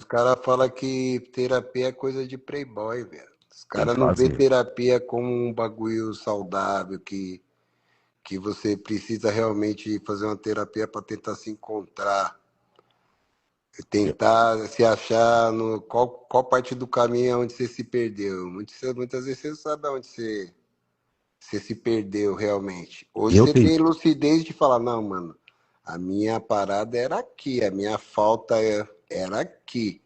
caras falam que terapia é coisa de playboy, velho. Os Tem caras que não vê fazer. terapia como um bagulho saudável, que você precisa realmente fazer uma terapia para tentar se encontrar, Eu, tentar se achar no qual parte do caminho é onde você se perdeu. Muitas vezes você não sabe onde você se perdeu realmente. Hoje eu você tenho. tem lucidez de falar, não, mano, a minha parada era aqui, a minha falta era aqui.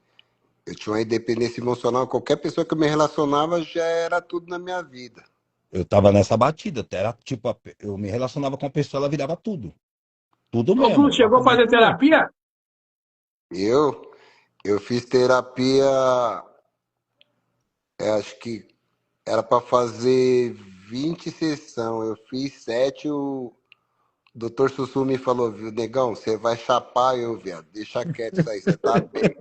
Eu tinha uma independência emocional, qualquer pessoa que eu me relacionava já era tudo na minha vida. Eu tava nessa batida. Era tipo, eu me relacionava com a pessoa, ela virava tudo. Tudo Ô, Bruno, mesmo. chegou a fazer Papo reto. terapia? Eu fiz terapia, acho que era para fazer 20 sessões, eu fiz 7, o doutor Sussu me falou, viu, negão, você vai chapar eu, viado, deixa quieto isso aí, você tá bem.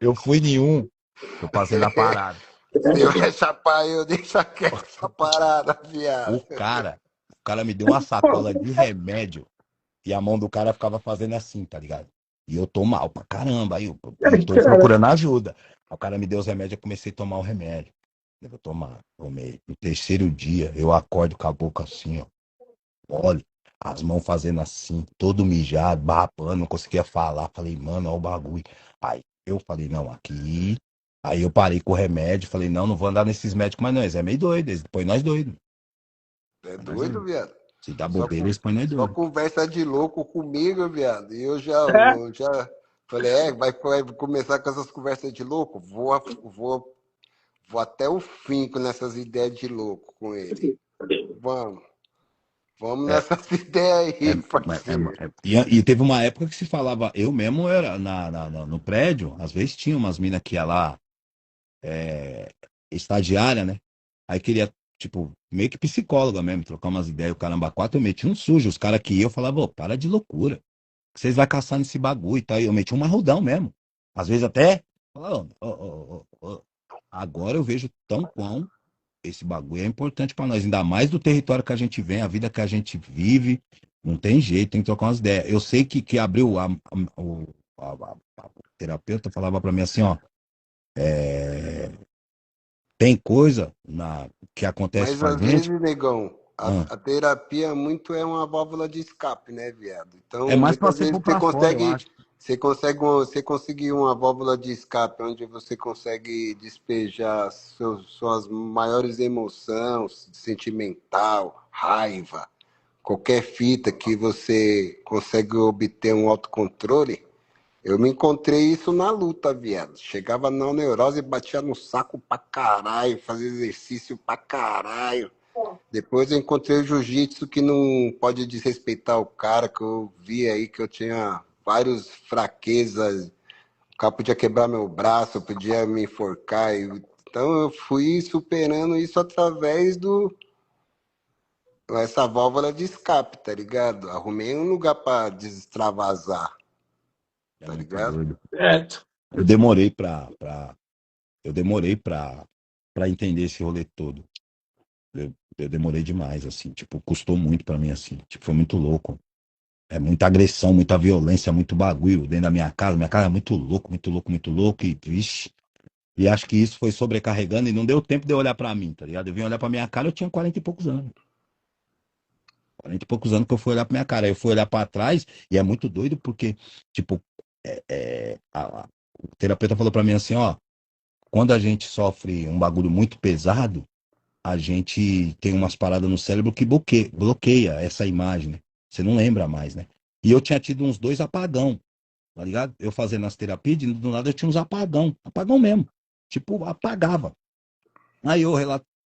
Eu fui em um, eu passei na parada. Você vai chapar eu, deixa quieto essa parada, viado. O cara, o cara me deu uma sacola de remédio e a mão do cara ficava fazendo assim, tá ligado? E eu tô mal pra caramba, aí eu tô Cara, procurando ajuda. Aí o cara me deu os remédios, eu comecei a tomar o remédio. Eu vou tomar, tomei. No terceiro dia, eu acordo com a boca assim, ó. Olha, as mãos fazendo assim, todo mijado, babando, não conseguia falar. Falei, mano, olha o bagulho. Aí eu falei, não, aqui. Aí eu parei com o remédio, falei, não, não vou andar nesses médicos mais não, eles é meio doido, eles põem nós doido. É Põe nós doido, doido. viado? Se dá Só, bobeira, eles põem nós só doido. conversa de louco comigo, viado. E é? eu já falei, vai começar com essas conversas de louco? Vou até o fim com essas ideias de louco com ele. Vamos, vamos É, nessas ideias é, aí, parceiro. e teve uma época que se falava, eu mesmo era no prédio, às vezes tinha umas minas que ia lá, é, estagiária, né? Aí queria, tipo, meio que psicóloga mesmo, trocar umas ideias, o caramba, quatro, eu metia um sujo, os caras que iam, eu falava, ô, para de loucura, vocês vai caçar nesse bagulho e tal, e eu metia um marrudão mesmo, às vezes até, falava, agora eu vejo tão quão esse bagulho é importante pra nós, ainda mais do território que a gente vem, a vida que a gente vive, não tem jeito, tem que trocar umas ideias. Eu sei que abriu a terapeuta falava pra mim assim, ó, é, tem coisa que acontece Mas com a às gente, vezes, negão, ah, a terapia muito é uma válvula de escape, né, viado? é Então, mais pra muitas você vezes pôr pra fora, eu acho. você conseguir uma válvula de escape onde você consegue despejar suas maiores emoções, sentimental, raiva, qualquer fita que você consegue obter um autocontrole. Eu me encontrei isso na luta, viado. Chegava na neurose e batia no saco pra caralho, fazia exercício pra caralho. Depois eu encontrei o jiu-jitsu que não pode desrespeitar o cara, que eu vi aí que eu tinha várias fraquezas. O cara podia quebrar meu braço, podia me enforcar. Então eu fui superando isso através do essa válvula de escape, tá ligado? Arrumei um lugar pra extravasar, É tá muito ligado? doido. Certo. Eu demorei eu demorei pra entender esse rolê todo. Eu demorei demais, assim, tipo, custou muito pra mim, assim, tipo, foi muito louco. É muita agressão, muita violência, muito bagulho dentro da minha casa. Minha casa é muito louco, muito louco, muito louco. E, vixe, e acho que isso foi sobrecarregando e não deu tempo de eu olhar pra mim, tá ligado? Eu vim olhar pra minha cara, eu tinha 40 e poucos anos. 40 e poucos anos que eu fui olhar pra minha cara. Aí eu fui olhar pra trás e é muito doido porque, tipo, o terapeuta falou pra mim assim, ó, quando a gente sofre um bagulho muito pesado, a gente tem umas paradas no cérebro que bloqueia essa imagem, né? Você não lembra mais, né? E eu tinha tido uns dois apagão, tá ligado? Eu fazendo as terapias, do nada eu tinha uns apagão mesmo. Tipo, apagava. Aí eu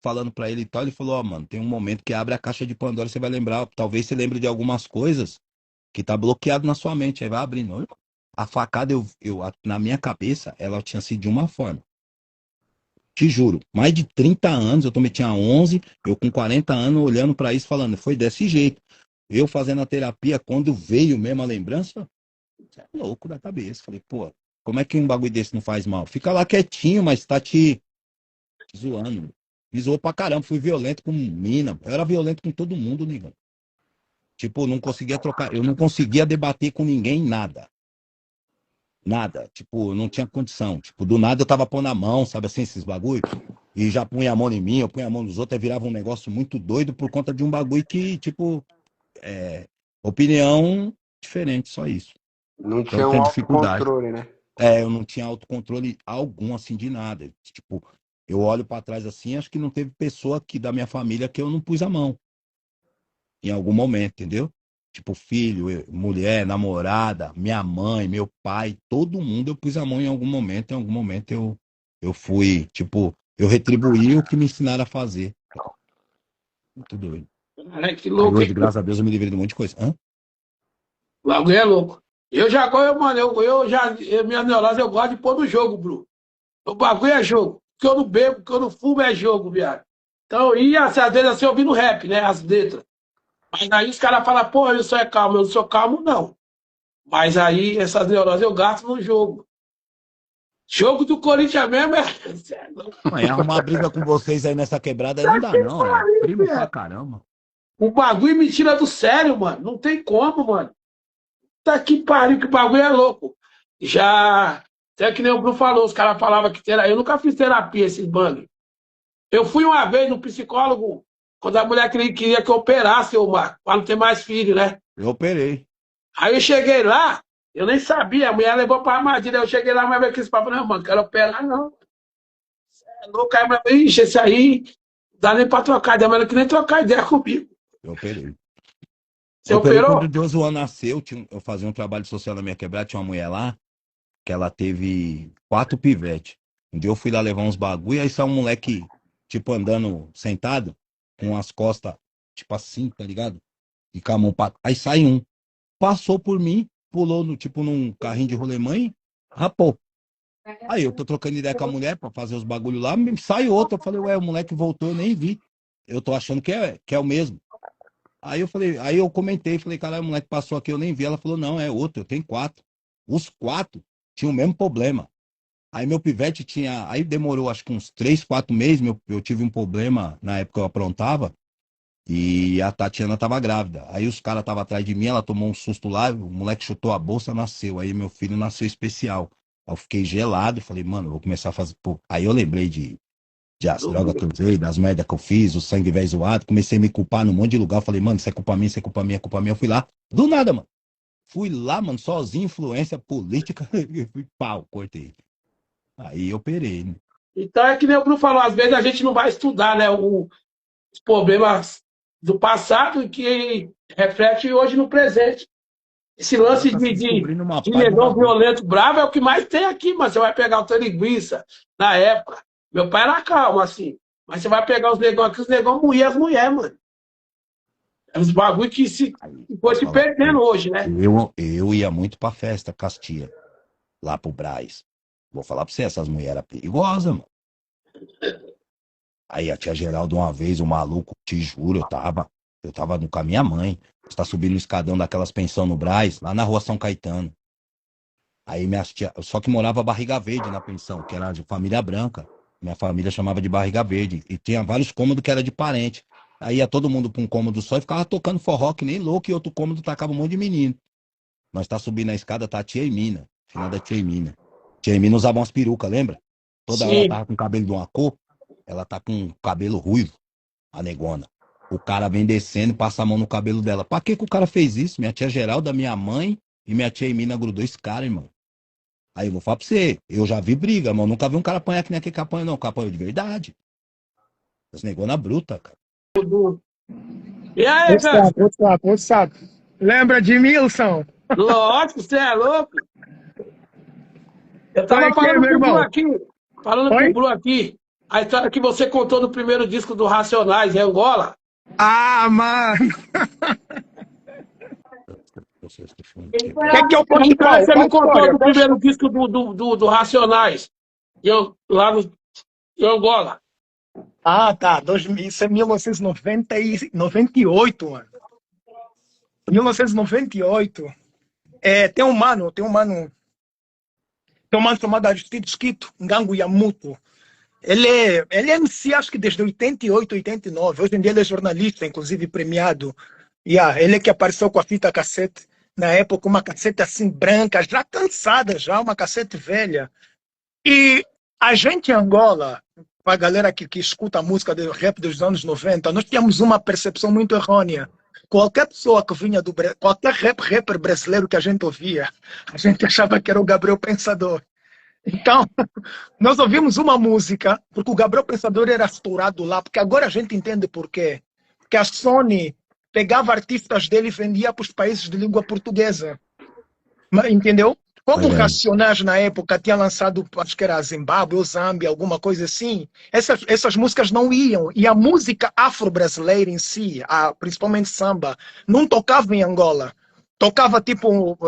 falando pra ele e tal, ele falou, ó, mano, tem um momento que abre a caixa de Pandora, você vai lembrar, talvez você lembre de algumas coisas que tá bloqueado na sua mente, aí vai abrindo. A facada, na minha cabeça, ela tinha sido de uma forma. Te juro, mais de 30 anos, eu também tinha 11, eu com 40 anos olhando pra isso falando, foi desse jeito. Eu fazendo a terapia, quando veio mesmo a lembrança, você é louco da cabeça. Falei, pô, como é que um bagulho desse não faz mal? Fica lá quietinho, mas tá te zoando. Me zoou pra caramba, fui violento com mina. Eu era violento com todo mundo, negão. Tipo, não conseguia trocar, eu não conseguia debater com ninguém nada. Nada. Tipo, não tinha condição. Tipo, do nada eu tava pondo a mão, sabe assim, esses bagulho. E já punha a mão em mim, eu punha a mão nos outros, aí virava um negócio muito doido por conta de um bagulho que, tipo, é, opinião diferente, só isso. Não Então eu tinha um tinha dificuldade. autocontrole, né? É, eu não tinha autocontrole algum, assim, de nada. Tipo, eu olho pra trás assim, acho que não teve pessoa aqui da minha família que eu não pus a mão em algum momento, entendeu? Tipo, filho, mulher, namorada, minha mãe, meu pai, todo mundo eu pus a mão em algum momento eu fui, tipo, eu retribuí o que me ensinaram a fazer. Muito doido. Cara, que Aí louco, hoje, hein? graças a Deus, eu me livrei de um monte de coisa. Hã? O bagulho é louco. Eu já gosto, mano, minha neurose eu gosto de pôr no jogo, Bruno. O bagulho é jogo. O que eu não bebo, o que eu não fumo é jogo, viado. Então, e às vezes assim, ouvindo rap, né? As letras. Mas aí os caras falam, pô, eu sou é calmo, eu não sou calmo, não. Mas aí essas neuroses eu gasto no jogo. Jogo do Corinthians mesmo é. Cê é louco. Mãe, arrumar briga com vocês aí nessa quebrada aí não dá, Que não. É pariu, primo pra viado. caramba. O bagulho me tira do sério, mano. Não tem como, mano. Tá que pariu, que bagulho é louco. Já. Até que nem o Bruno falou, os caras falavam que terapia. Eu nunca fiz terapia, esses bang. Eu fui uma vez no psicólogo, quando a mulher queria que eu operasse, eu, para não ter mais filho, né? Eu operei. Aí eu cheguei lá, eu nem sabia, a mulher levou pra armadilha. Eu cheguei lá, mas veio aquele papo, não, mano, quero operar, não. É louco, aí, mas, ixi, esse aí, não dá nem pra trocar ideia, mas não queria nem trocar ideia comigo. Eu operei. Você Eu operei quando operou? o Josuan nasceu, eu fazia um trabalho social na minha quebrada, tinha uma mulher lá, que ela teve 4 pivetes. Um dia eu fui lá levar uns bagulho, aí saiu um moleque, tipo, andando sentado, com as costas, tipo assim, tá ligado? E com a mão pra... Aí sai um, passou por mim, pulou no, tipo, num carrinho de rolemã e rapou. Aí eu tô trocando ideia com a mulher pra fazer os bagulho lá, sai outro. Eu falei, ué, o moleque voltou, eu nem vi. Eu tô achando que é o mesmo. Aí eu falei, aí eu comentei, falei, caralho, o moleque passou aqui, eu nem vi. Ela falou, não, é outro, eu tenho 4. Os 4 tinham o mesmo problema. Aí meu pivete tinha. Aí demorou acho que uns 3, 4 meses. Eu tive um problema na época que eu aprontava. E a Tatiana tava grávida. Aí os caras estavam atrás de mim, ela tomou um susto lá, o moleque chutou a bolsa, nasceu. Aí meu filho nasceu especial. Aí eu fiquei gelado, falei, mano, eu vou começar a fazer. Pô. Aí eu lembrei de as drogas que eu usei, das merdas que eu fiz, o sangue velho zoado. Comecei a me culpar num monte de lugar. Eu falei, mano, isso é culpa minha, isso é culpa minha, é culpa minha. Eu fui lá, do nada, mano. Fui lá, mano, sozinho, influência política, e fui pau, cortei. Aí eu operei, né? Então é que nem o Bruno falou, às vezes a gente não vai estudar, né? Os problemas do passado que reflete hoje no presente. Esse Agora lance tá se descobrindo uma de paz de negão bagulho. violento bravo é o que mais tem aqui, mas você vai pegar o teu linguiça na época. Meu pai era calmo, assim. Mas você vai pegar os negão aqui, os negão moíam as mulheres, mano. É uns bagulho Aí, que foi posso se falar pra você? perdendo hoje, né? Eu ia muito pra festa, Castia, lá pro Brás. Vou falar pra você, essas mulheres eram perigosas, mano. Aí a tia Geraldo, uma vez, o maluco, te juro, eu tava com a minha mãe. Você tá subindo o escadão daquelas pensão no Brás, lá na rua São Caetano. Aí minhas tia, só que morava Barriga Verde na pensão, que era de família branca. Minha família chamava de Barriga Verde. E tinha vários cômodos que era de parente. Aí ia todo mundo pra um cômodo só e ficava tocando forró que nem louco, e outro cômodo tacava um monte de menino. Nós tá subindo a escada, tá a tia Emina, final da tia Emina. Tia Emina usava umas perucas, lembra? Toda hora ela Sim. tava com o cabelo de uma cor, ela tá com cabelo ruivo, a negona. O cara vem descendo e passa a mão no cabelo dela. Pra que que o cara fez isso? Minha tia Geralda, minha mãe e minha tia Emina grudou esse cara, irmão. Aí eu vou falar pra você, eu já vi briga, mas eu nunca vi um cara apanhar que nem aquele que apanha, não. O cara apanhou de verdade. As negona bruta, cara. E aí, Ganso? WhatsApp. Lembra de Milson? Lógico, você é louco. Eu Foi tava aqui, meu irmão. falando pro Oi? Bruno aqui, a história que você contou no primeiro disco do Racionais, em Angola. Ah, mano. O que é que eu A conto história que qual? você Qual me contou história? do primeiro disco do Racionais, lá em Angola. Ah, tá. Isso é 1998, mano. 1998. É, tem um mano chamado Aristides Quito, Ngango Yamuto. Ele é MC, acho que desde 88, 89. Hoje em dia ele é jornalista, inclusive premiado Yeah, ele que apareceu com a fita cassete, na época, uma cassete assim branca, já cansada, já uma cassete velha. E a gente em Angola, para a galera que escuta a música de rap dos anos 90, nós tínhamos uma percepção muito errônea. Qualquer pessoa que vinha qualquer rapper brasileiro que a gente ouvia, a gente achava que era o Gabriel Pensador. Então, nós ouvimos uma música, porque o Gabriel Pensador era estourado lá, porque agora a gente entende por quê. Porque a Sony pegava artistas dele e vendia para os países de língua portuguesa. Entendeu? Como o É, Racionais na época tinha lançado, acho que era Zimbábue ou Zâmbia, alguma coisa assim, essas músicas não iam. E a música afro-brasileira em si, principalmente samba, não tocava em Angola. Tocava tipo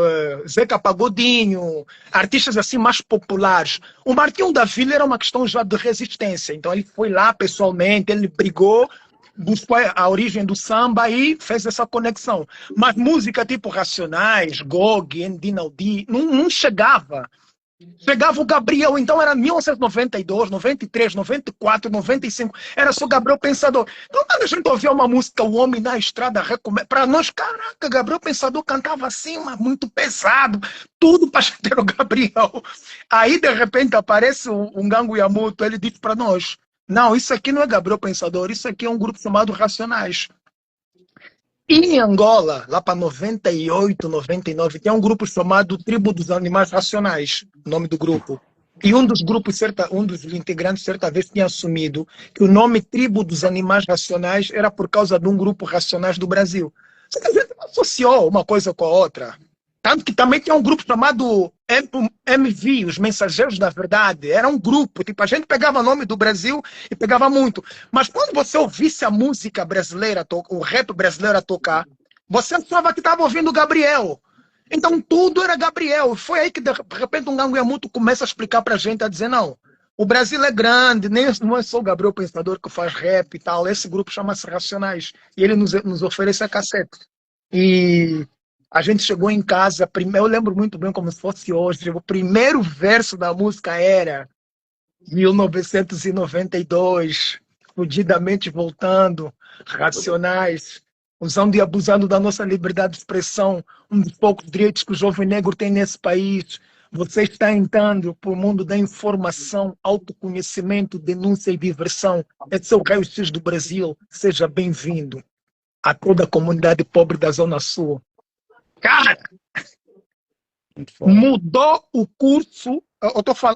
Zeca Pagodinho, artistas assim mais populares. O Martinho da Vila era uma questão já de resistência. Então ele foi lá pessoalmente, ele brigou, buscou a origem do samba e fez essa conexão. Mas música tipo Racionais, Gog, Ndinaldi, não chegava. Chegava o Gabriel, então era 1992, 93, 94, 95, era só Gabriel Pensador. Então, quando a gente ouvia uma música, O Homem na Estrada, para nós, caraca, Gabriel Pensador cantava assim, mas muito pesado, tudo para ter o Gabriel. Aí, de repente, aparece um Gango Yamuto, ele diz para nós: não, isso aqui não é Gabriel Pensador, isso aqui é um grupo chamado Racionais. E em Angola, lá para 98, 99, tem um grupo chamado Tribo dos Animais Racionais, o nome do grupo. E um dos integrantes, certa vez, tinha assumido que o nome Tribo dos Animais Racionais era por causa de um grupo Racionais do Brasil. Só que a gente associou uma coisa com a outra. Tanto que também tinha um grupo chamado MV, os Mensageiros da Verdade. Era um grupo, tipo, a gente pegava o nome do Brasil e pegava muito. Mas quando você ouvisse a música brasileira, o rap brasileiro a tocar, você achava que estava ouvindo o Gabriel. Então tudo era Gabriel. Foi aí que de repente um Gangueamuto começa a explicar pra gente, a dizer, não, o Brasil é grande, nem, não é só o Gabriel Pensador que faz rap e tal, esse grupo chama-se Racionais. E ele nos oferece a cassete. E a gente chegou em casa, eu lembro muito bem como se fosse hoje, o primeiro verso da música era 1992, fudidamente voltando, Racionais, usando e abusando da nossa liberdade de expressão, um dos poucos direitos que o jovem negro tem nesse país. Você está entrando para o mundo da informação, autoconhecimento, denúncia e diversão. Esse é o raio-x do Brasil. Seja bem-vindo a toda a comunidade pobre da Zona Sul. Cara, muito foda. mudou o curso.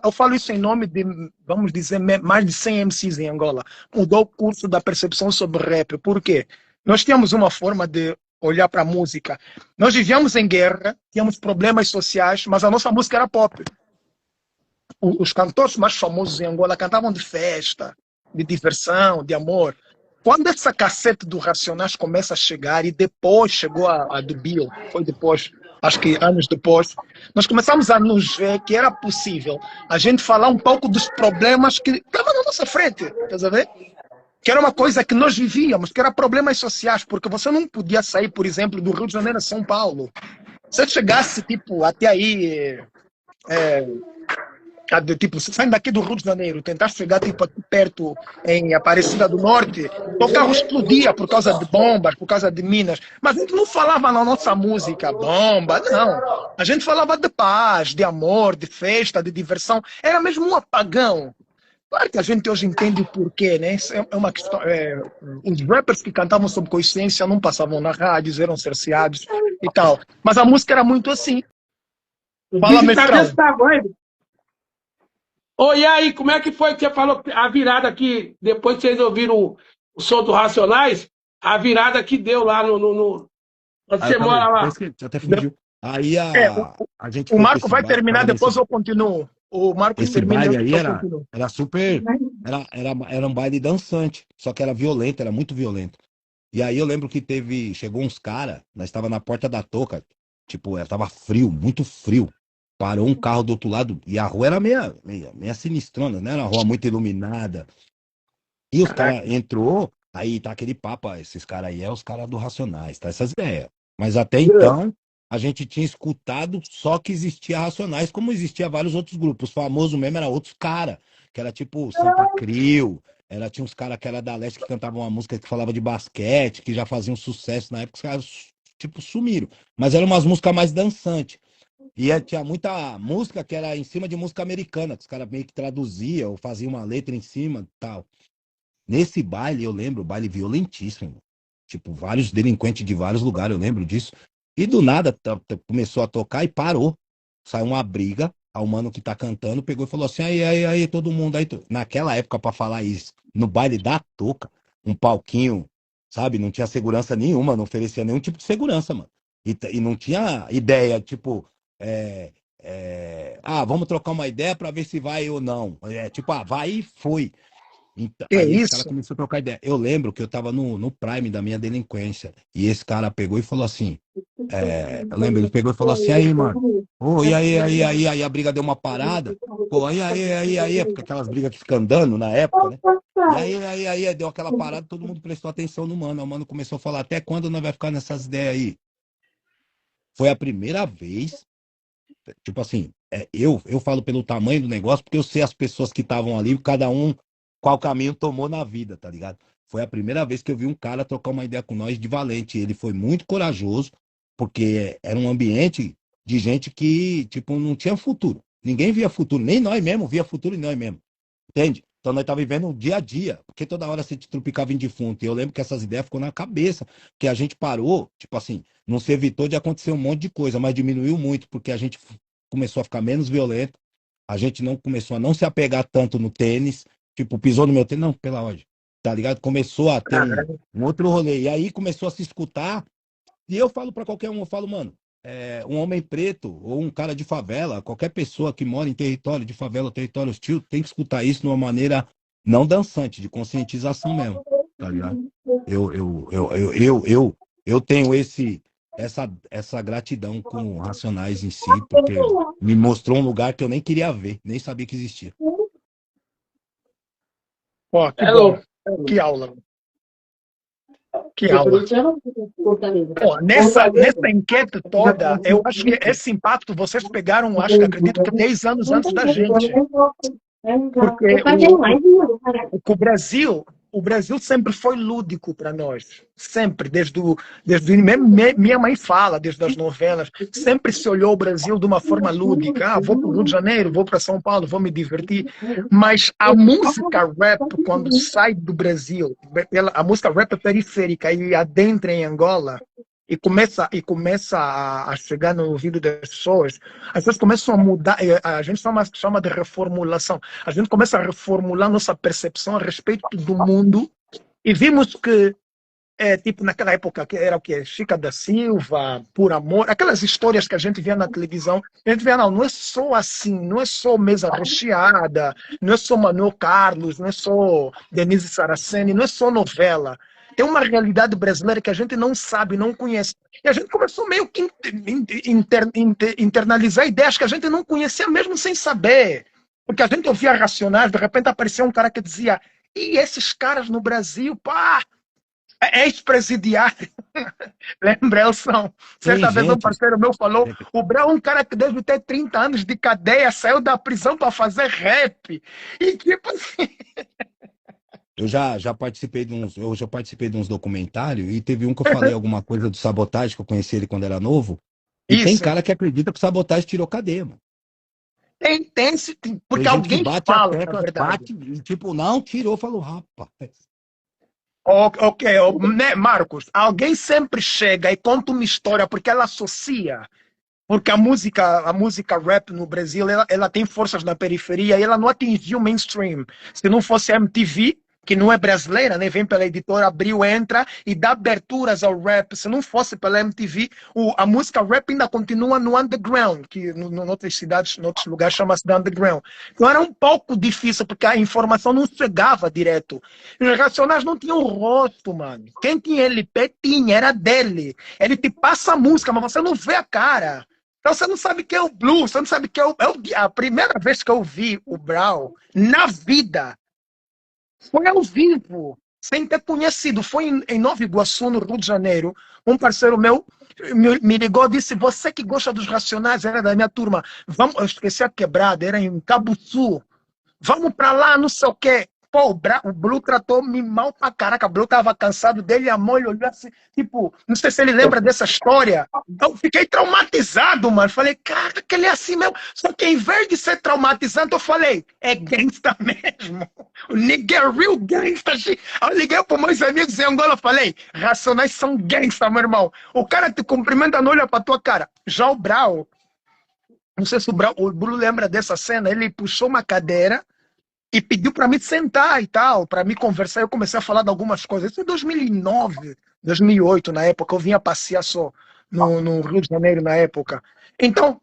Eu falo isso em nome de, vamos dizer, mais de 100 MCs em Angola. Mudou o curso da percepção sobre rap. Por quê? Nós tínhamos uma forma de olhar para a música. Nós vivíamos em guerra, tínhamos problemas sociais, mas a nossa música era pop. Os cantores mais famosos em Angola cantavam de festa, de diversão, de amor. Quando essa cassete do Racionais começa a chegar, e depois chegou a do Bill, foi depois, acho que anos depois, nós começamos a nos ver que era possível a gente falar um pouco dos problemas que estavam na nossa frente, estás a ver? Que era uma coisa que nós vivíamos, que era problemas sociais, porque você não podia sair, por exemplo, do Rio de Janeiro a São Paulo. Se você chegasse, tipo, até aí, tipo, saindo daqui do Rio de Janeiro, tentar chegar tipo aqui perto em Aparecida do Norte, o carro explodia por causa de bombas, por causa de minas. Mas a gente não falava na nossa música bomba, não. A gente falava de paz, de amor, de festa, de diversão. Era mesmo um apagão. Claro que a gente hoje entende o porquê, né? Isso é uma questão. Os rappers que cantavam sobre consciência não passavam na rádio, eram cerceados e tal. Mas a música era muito assim. O Fala, bicho tá mestrão. desse tamanho. Ô, e aí, como é que foi que você falou a virada que, depois que vocês ouviram o som do Racionais, a virada que deu lá onde Aí eu você mora falei, lá? esqueci, até fugiu. Aí É, a gente o foi pra Marco esse vai baile, terminar, tava depois nesse. eu continuo. O Marco Esse termina e baile eu aí eu continuo. era super. Era um baile dançante, só que era violento, era muito violento. E aí eu lembro que chegou uns caras, nós estava na porta da toca, tipo, tava frio, muito frio. Parou um carro do outro lado, e a rua era meia sinistrona, né? Era uma rua muito iluminada. E os Caraca. caras entrou, aí tá aquele papo, esses caras aí é os caras do Racionais, tá? Essas ideias. Mas até então, a gente tinha escutado só que existia Racionais, como existia vários outros grupos. O famoso mesmo era outros caras, que era tipo Sampa Crio, tinha uns caras que era da Leste que cantavam uma música que falava de basquete, que já faziam sucesso na época, os caras, tipo, sumiram. Mas eram umas músicas mais dançantes. E tinha muita música que era em cima de música americana, que os caras meio que traduziam ou faziam uma letra em cima e tal. Nesse baile, eu lembro, baile violentíssimo. Tipo, vários delinquentes de vários lugares, eu lembro disso. E do nada começou a tocar e parou. Saiu uma briga. Aí o mano que tá cantando pegou e falou assim: aí, todo mundo aí. Naquela época, pra falar isso, no baile da touca, um palquinho, sabe? Não tinha segurança nenhuma, não oferecia nenhum tipo de segurança, mano. E não tinha ideia, tipo, vamos trocar uma ideia pra ver se vai ou não. Tipo, vai e foi. Então, Que aí esse cara isso? começou a trocar ideia. Eu lembro que eu tava no prime da minha delinquência. E esse cara pegou e falou assim: eu lembro, ele pegou e falou assim: aí, mano, ô, e aí, a briga deu uma parada. Pô, aí, porque aquelas brigas que ficam andando na época, né? E aí, deu aquela parada, todo mundo prestou atenção no mano. O mano começou a falar: até quando nós vai ficar nessas ideias aí? Foi a primeira vez, tipo assim, eu falo pelo tamanho do negócio, porque eu sei as pessoas que estavam ali, cada um qual caminho tomou na vida, tá ligado? Foi a primeira vez que eu vi um cara trocar uma ideia com nós de valente. Ele foi muito corajoso, porque era um ambiente de gente que, tipo, não tinha futuro. Ninguém via futuro, nem nós mesmo via futuro em nós mesmo. Entende? Então nós estávamos vivendo um dia a dia, porque toda hora você te trupicava em defunto. E eu lembro que essas ideias ficou na cabeça, que a gente parou, tipo assim, não se evitou de acontecer um monte de coisa, mas diminuiu muito, porque a gente começou a ficar menos violento, a gente não começou a não se apegar tanto no tênis, tipo, pisou no meu tênis, não, pela ordem, tá ligado? Começou a ter um outro rolê, e aí começou a se escutar, e eu falo pra qualquer um, eu falo, mano, um homem preto ou um cara de favela, qualquer pessoa que mora em território de favela, território hostil, tem que escutar isso de uma maneira não dançante, de conscientização mesmo, tá ligado? Eu tenho essa gratidão com o Racionais em si, porque me mostrou um lugar que eu nem queria ver, nem sabia que existia. Ó, que É bom. louco. Que aula. Que aula. Ó, nessa enquete toda, eu acho que esse impacto vocês pegaram, acho que acredito que 10 anos antes da gente. Porque o Brasil sempre foi lúdico para nós. Sempre, mesmo minha mãe fala, desde as novelas, sempre se olhou o Brasil de uma forma lúdica. Ah, vou para o Rio de Janeiro, vou para São Paulo, vou me divertir. Mas a música rap, quando sai do Brasil, a música rap é periférica e adentra em Angola, e começa a chegar no ouvido das pessoas, as pessoas começam a mudar, a gente chama de reformulação. A gente começa a reformular nossa percepção a respeito do mundo e vimos que, tipo, naquela época, que era o quê? Chica da Silva, Por Amor, aquelas histórias que a gente via na televisão, a gente via, não é só assim, não é só Mesa Recheada, não é só Manuel Carlos, não é só Denise Saraceni, não é só novela. Tem uma realidade brasileira que a gente não sabe, não conhece. E a gente começou meio que internalizar ideias que a gente não conhecia mesmo sem saber. Porque a gente ouvia Racionais, de repente apareceu um cara que dizia: e esses caras no Brasil, pá, ex-presidiário. Lembra, Elson? Tem Certa vez um gente. parceiro meu falou: o Brau é um cara que deve ter 30 anos de cadeia, saiu da prisão para fazer rap. E tipo assim. Eu já participei de uns documentários e teve um que eu falei alguma coisa do Sabotagem, que eu conheci ele quando era novo. E tem Isso. cara que acredita que o Sabotagem tirou cadeia, mano. Porque Tem gente que alguém bate a fala, na tecla, verdade. bate e tipo, não, tirou, falou, rapaz. Ok, né, Marcos, alguém sempre chega e conta uma história porque ela associa. Porque a música rap no Brasil, ela tem forças na periferia e ela não atingiu o mainstream. Se não fosse a MTV, que não é brasileira, né? Vem pela editora Abril, entra e dá aberturas ao rap. Se não fosse pela MTV, a música rap ainda continua no underground, que em outras cidades, em outros lugares chama-se de underground. Então era um pouco difícil, porque a informação não chegava direto. Os Racionais não tinham rosto, mano. Quem tinha LP tinha, era dele. Ele te passa a música, mas você não vê a cara. Então você não sabe que é o blues, você não sabe que é a primeira vez que eu vi o Brau na vida foi ao vivo, sem ter conhecido. Foi em Nova Iguaçu, no Rio de Janeiro. Um parceiro meu me ligou e disse: você que gosta dos Racionais, era da minha turma, vamos, eu esqueci a quebrada, era em Cabuçu. Vamos para lá, não sei o quê. Pô, o Blue tratou-me mal pra caraca. O Blue tava cansado dele, a mãe olhou assim, tipo, não sei se ele lembra dessa história. Eu fiquei traumatizado, mano. Falei, cara, que ele é assim mesmo. Só que em vez de ser traumatizante, eu falei, é gangsta mesmo. O nigga é real gangsta. Eu liguei para meus amigos em Angola e falei, Racionais são gangsta, meu irmão. O cara te cumprimenta, não olha pra tua cara. Já o Brau, não sei se o Bruno lembra dessa cena, ele puxou uma cadeira e pediu para mim sentar e tal, para me conversar. Eu comecei a falar de algumas coisas. Isso em 2009, 2008, na época. Eu vinha passear só no Rio de Janeiro, na época. Então,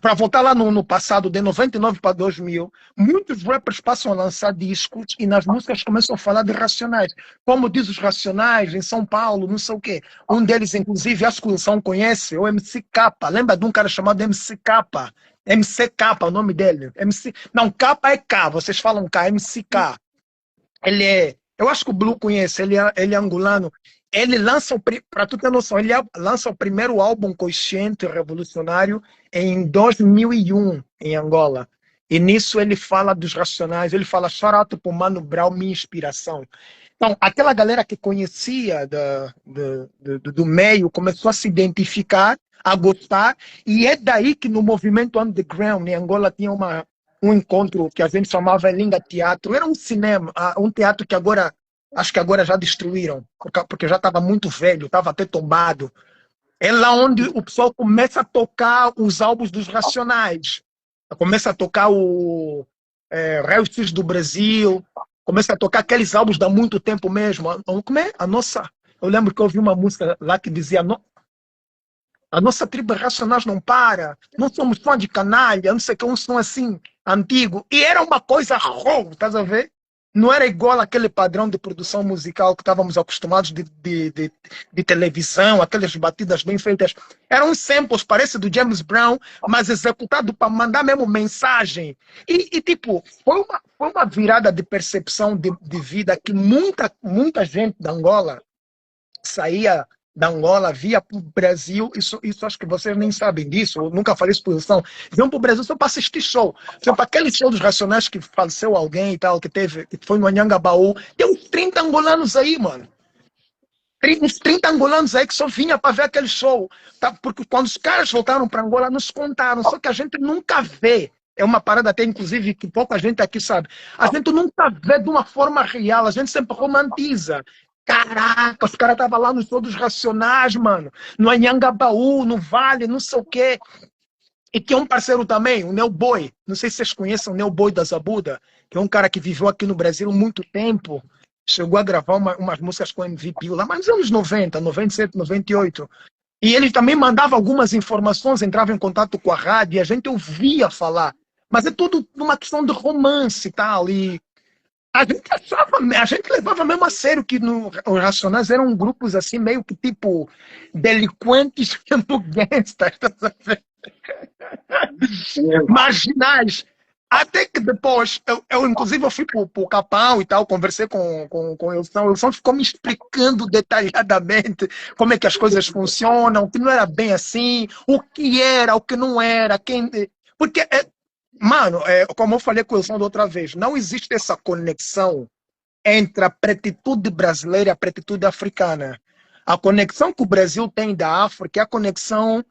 para voltar lá no passado, de 99 para 2000, muitos rappers passam a lançar discos e nas músicas começam a falar de Racionais. Como diz os Racionais, em São Paulo, não sei o quê. Um deles, inclusive, acho que o Wilson conhece, é o MC Capa. Lembra de um cara chamado MC Capa? MCK, o nome dele. Não, K é K, vocês falam K, MCK. Ele é, eu acho que o Blue conhece, ele é angolano. Ele lança, para tu ter noção, ele lança o primeiro álbum consciente revolucionário em 2001, em Angola. E nisso ele fala dos Racionais, ele fala, shout out pro Mano Brown, minha inspiração. Então, aquela galera que conhecia do meio começou a se identificar, a gostar, e é daí que no movimento underground, em Angola, tinha um encontro que a gente chamava Linga Teatro. Era um cinema, um teatro que agora, acho que agora já destruíram, porque já estava muito velho, estava até tombado. É lá onde o pessoal começa a tocar os álbuns dos Racionais. Começa a tocar o Raio X do Brasil, começa a tocar aqueles álbuns há muito tempo mesmo. Como é? Eu lembro que eu ouvi uma música lá que dizia a nossa tribo Racionais não para, não somos fã de canalha, não sei o que, um som assim, antigo. E era uma coisa raw, estás a ver? Não era igual aquele padrão de produção musical que estávamos acostumados de televisão, aquelas batidas bem feitas. Eram samples, parece do James Brown, mas executado para mandar mesmo mensagem. E tipo, foi uma virada de percepção de vida que muita gente da Angola saía da Angola, via para o Brasil, isso acho que vocês nem sabem disso, eu nunca falei exposição, iam para o Brasil só para assistir show. Para aquele show dos Racionais que faleceu alguém e tal, que foi no Anhangabaú, tem uns 30 angolanos aí, mano. Uns 30 angolanos aí que só vinha para ver aquele show. Tá? Porque quando os caras voltaram para Angola, nos contaram, só que a gente nunca vê. É uma parada até, inclusive, que pouca gente aqui sabe. A gente nunca vê de uma forma real, a gente sempre romantiza. Caraca, os caras estavam lá nos Todos Racionais, mano. No Anhangabaú, no Vale, não sei o quê. E que é um parceiro também, o Neo Boy. Não sei se vocês conhecem o Neo Boy da Zabuda, que é um cara que viveu aqui no Brasil há muito tempo. Chegou a gravar umas músicas com MVP lá, mas nos anos 90, 97, 98. E ele também mandava algumas informações, entrava em contato com a rádio e a gente ouvia falar. Mas é tudo uma questão de romance e tal. E a gente levava mesmo a sério que os Racionais eram grupos assim, meio que tipo delinquentes mesmo gangsters, marginais. Até que depois, inclusive eu fui para o Capão e tal, conversei com o Wilson. O Wilson ficou me explicando detalhadamente como é que as coisas funcionam, que não era bem assim, o que era, o que não era, porque mano, como eu falei com o Wilson da outra vez, não existe essa conexão entre a pretitude brasileira e a pretitude africana. A conexão que o Brasil tem da África é a conexão,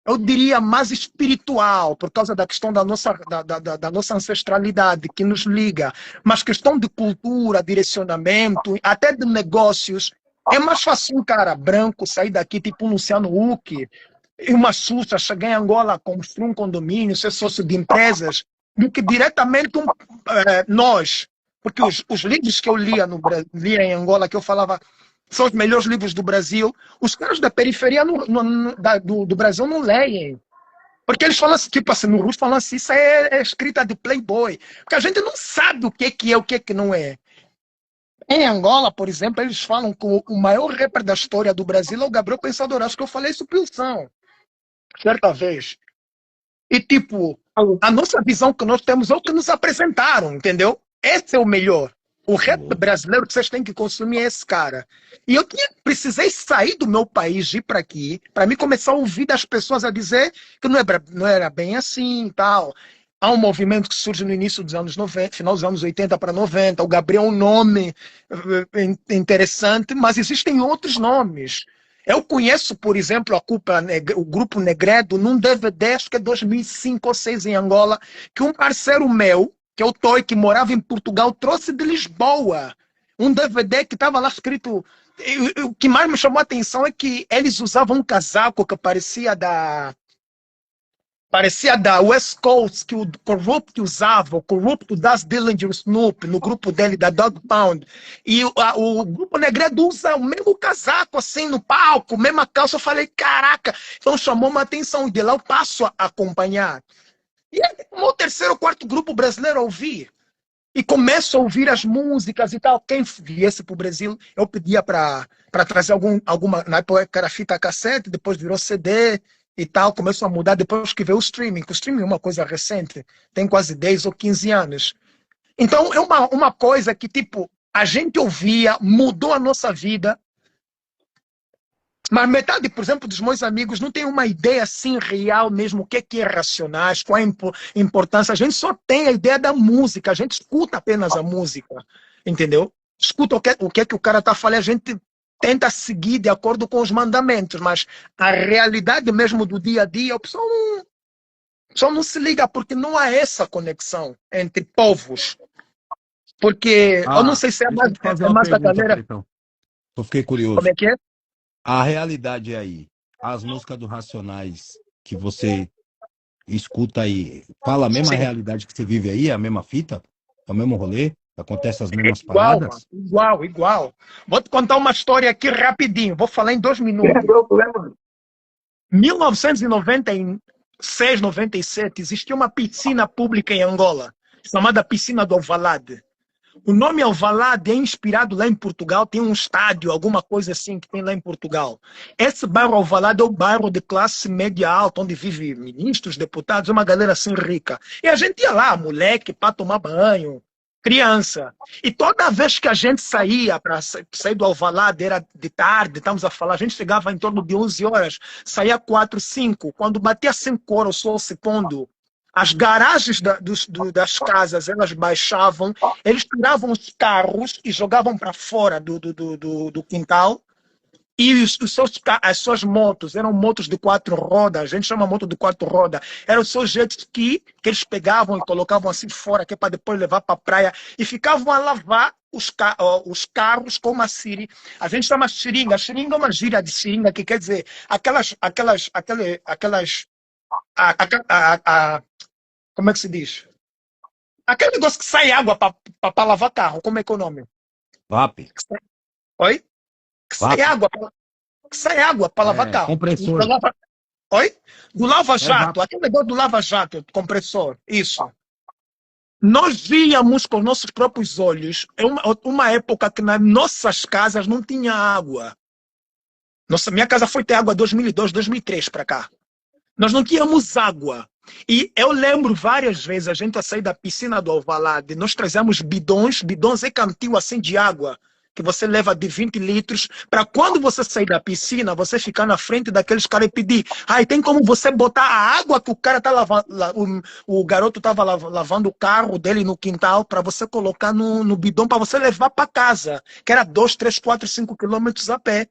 eu diria, mais espiritual, por causa da questão da nossa ancestralidade, que nos liga. Mas questão de cultura, direcionamento, até de negócios, é mais fácil um cara branco sair daqui, tipo um Luciano Huck, e uma Xuxa chegar em Angola, construir um condomínio, ser sócio de empresas, do que diretamente nós. Porque os livros que eu lia em Angola, que eu falava, são os melhores livros do Brasil, os caras da periferia do Brasil não leem. Porque eles falam assim, tipo assim, no russo falam assim, isso é escrita de playboy. Porque a gente não sabe o que é o que não é. Em Angola, por exemplo, eles falam que o maior rapper da história do Brasil é o Gabriel Pensador. Acho que eu falei isso pro Wilson certa vez. E tipo, a nossa visão que nós temos é o que nos apresentaram, entendeu? Esse é o melhor. O rap brasileiro que vocês têm que consumir é esse cara. E eu precisei sair do meu país, ir para aqui, para mim começar a ouvir das pessoas a dizer que não era bem assim e tal. Há um movimento que surge no início dos anos 90, final dos anos 80 para 90. O Gabriel é um nome interessante, mas existem outros nomes. Eu conheço, por exemplo, o Grupo Negredo num DVD, acho que é 2005 ou 2006 em Angola, que um parceiro meu, que é o Toy, que morava em Portugal, trouxe de Lisboa. Um DVD que estava lá escrito. O que mais me chamou a atenção é que eles usavam um casaco que parecia da West Coast, que o Corrupt usava, o Corrupt, o Das Dillinger, o Snoop, no grupo dele, da Dog Pound. E o Grupo Negredo usa o mesmo casaco, assim, no palco, mesma calça. Eu falei, caraca! Então chamou uma atenção. E de lá eu passo a acompanhar. E é como o terceiro ou quarto grupo brasileiro a ouvir. E começo a ouvir as músicas e tal. Quem viesse para o Brasil, eu pedia para trazer alguma. Na época era fita cassete, depois virou CD e tal. Começou a mudar depois que veio o streaming. O streaming é uma coisa recente, tem quase 10 ou 15 anos. Então é uma coisa que, tipo, a gente ouvia, mudou a nossa vida. Mas metade, por exemplo, dos meus amigos não tem uma ideia assim real mesmo, o que é Racionais, qual é a importância. A gente só tem a ideia da música, a gente escuta apenas a música, entendeu? Escuta o que o cara está falando, a gente tenta seguir de acordo com os mandamentos, mas a realidade mesmo do dia a dia, a pessoa não se liga, porque não há essa conexão entre povos. Porque eu não sei se Deixa eu te fazer uma mais da pergunta, galera. Pretão. Eu fiquei Como curioso. é que é? A realidade é aí, as músicas do Racionais que você escuta aí, fala a mesma Sim. realidade que você vive aí, a mesma fita, é o mesmo rolê, acontece as É mesmas igual, mano. paradas? Igual, igual. Vou te contar uma história aqui rapidinho. Vou falar em 2 minutos. 1996, 97, existia uma piscina pública em Angola, chamada Piscina do Alvalade. O nome Alvalade é inspirado lá em Portugal, tem um estádio, alguma coisa assim que tem lá em Portugal. Esse bairro Alvalade é o bairro de classe média alta, onde vive ministros, deputados, uma galera assim rica. E a gente ia lá, moleque, para tomar banho, criança. E toda vez que a gente saía para sair do Alvalade, era de tarde, estamos a falar, a gente chegava em torno de 11 horas, saía 4, 5. Quando batia 5 horas, o sol se pondo, as garagens das casas, elas baixavam, eles tiravam os carros e jogavam para fora do quintal. E as suas motos eram motos de 4 rodas, a gente chama moto de 4 rodas, eram os seus jet ski que eles pegavam e colocavam assim fora, que é para depois levar para a praia, e ficavam a lavar os carros com uma seringa. A gente chama seringa. Seringa é uma gíria de seringa, que quer dizer como é que se diz? Aquele negócio que sai água para lavar carro, como é que é o nome? VAP, Oi? Que sai VAP, água, para lavar carro. compressor, Oi? Do VAP. lava-jato, aquele negócio do lava-jato, compressor, isso. Nós víamos com nossos próprios olhos uma época que nas nossas casas não tinha água. Minha casa foi ter água 2002, 2003 para cá. Nós não tínhamos água. E eu lembro várias vezes a gente a sair da piscina do Alvalade, nós trazemos bidões e cantil assim de água, que você leva de 20 litros, para quando você sair da piscina, você ficar na frente daqueles caras e pedir, tem como você botar a água que o cara tá lavando, o garoto estava lavando o carro dele no quintal, para você colocar no bidão, para você levar para casa, que era 2, 3, 4, 5 quilômetros a pé.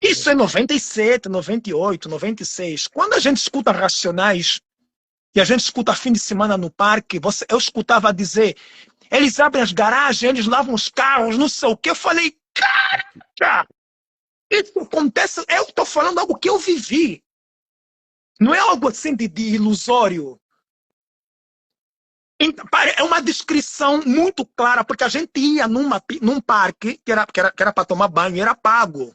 Isso é 97, 98, 96. Quando a gente escuta Racionais e a gente escuta fim de semana no parque, eu escutava dizer, eles abrem as garagens, eles lavam os carros, não sei o que. Eu falei, cara, isso acontece, eu estou falando algo que eu vivi. Não é algo assim de ilusório. É uma descrição muito clara, porque a gente ia num parque que era para tomar banho e era pago.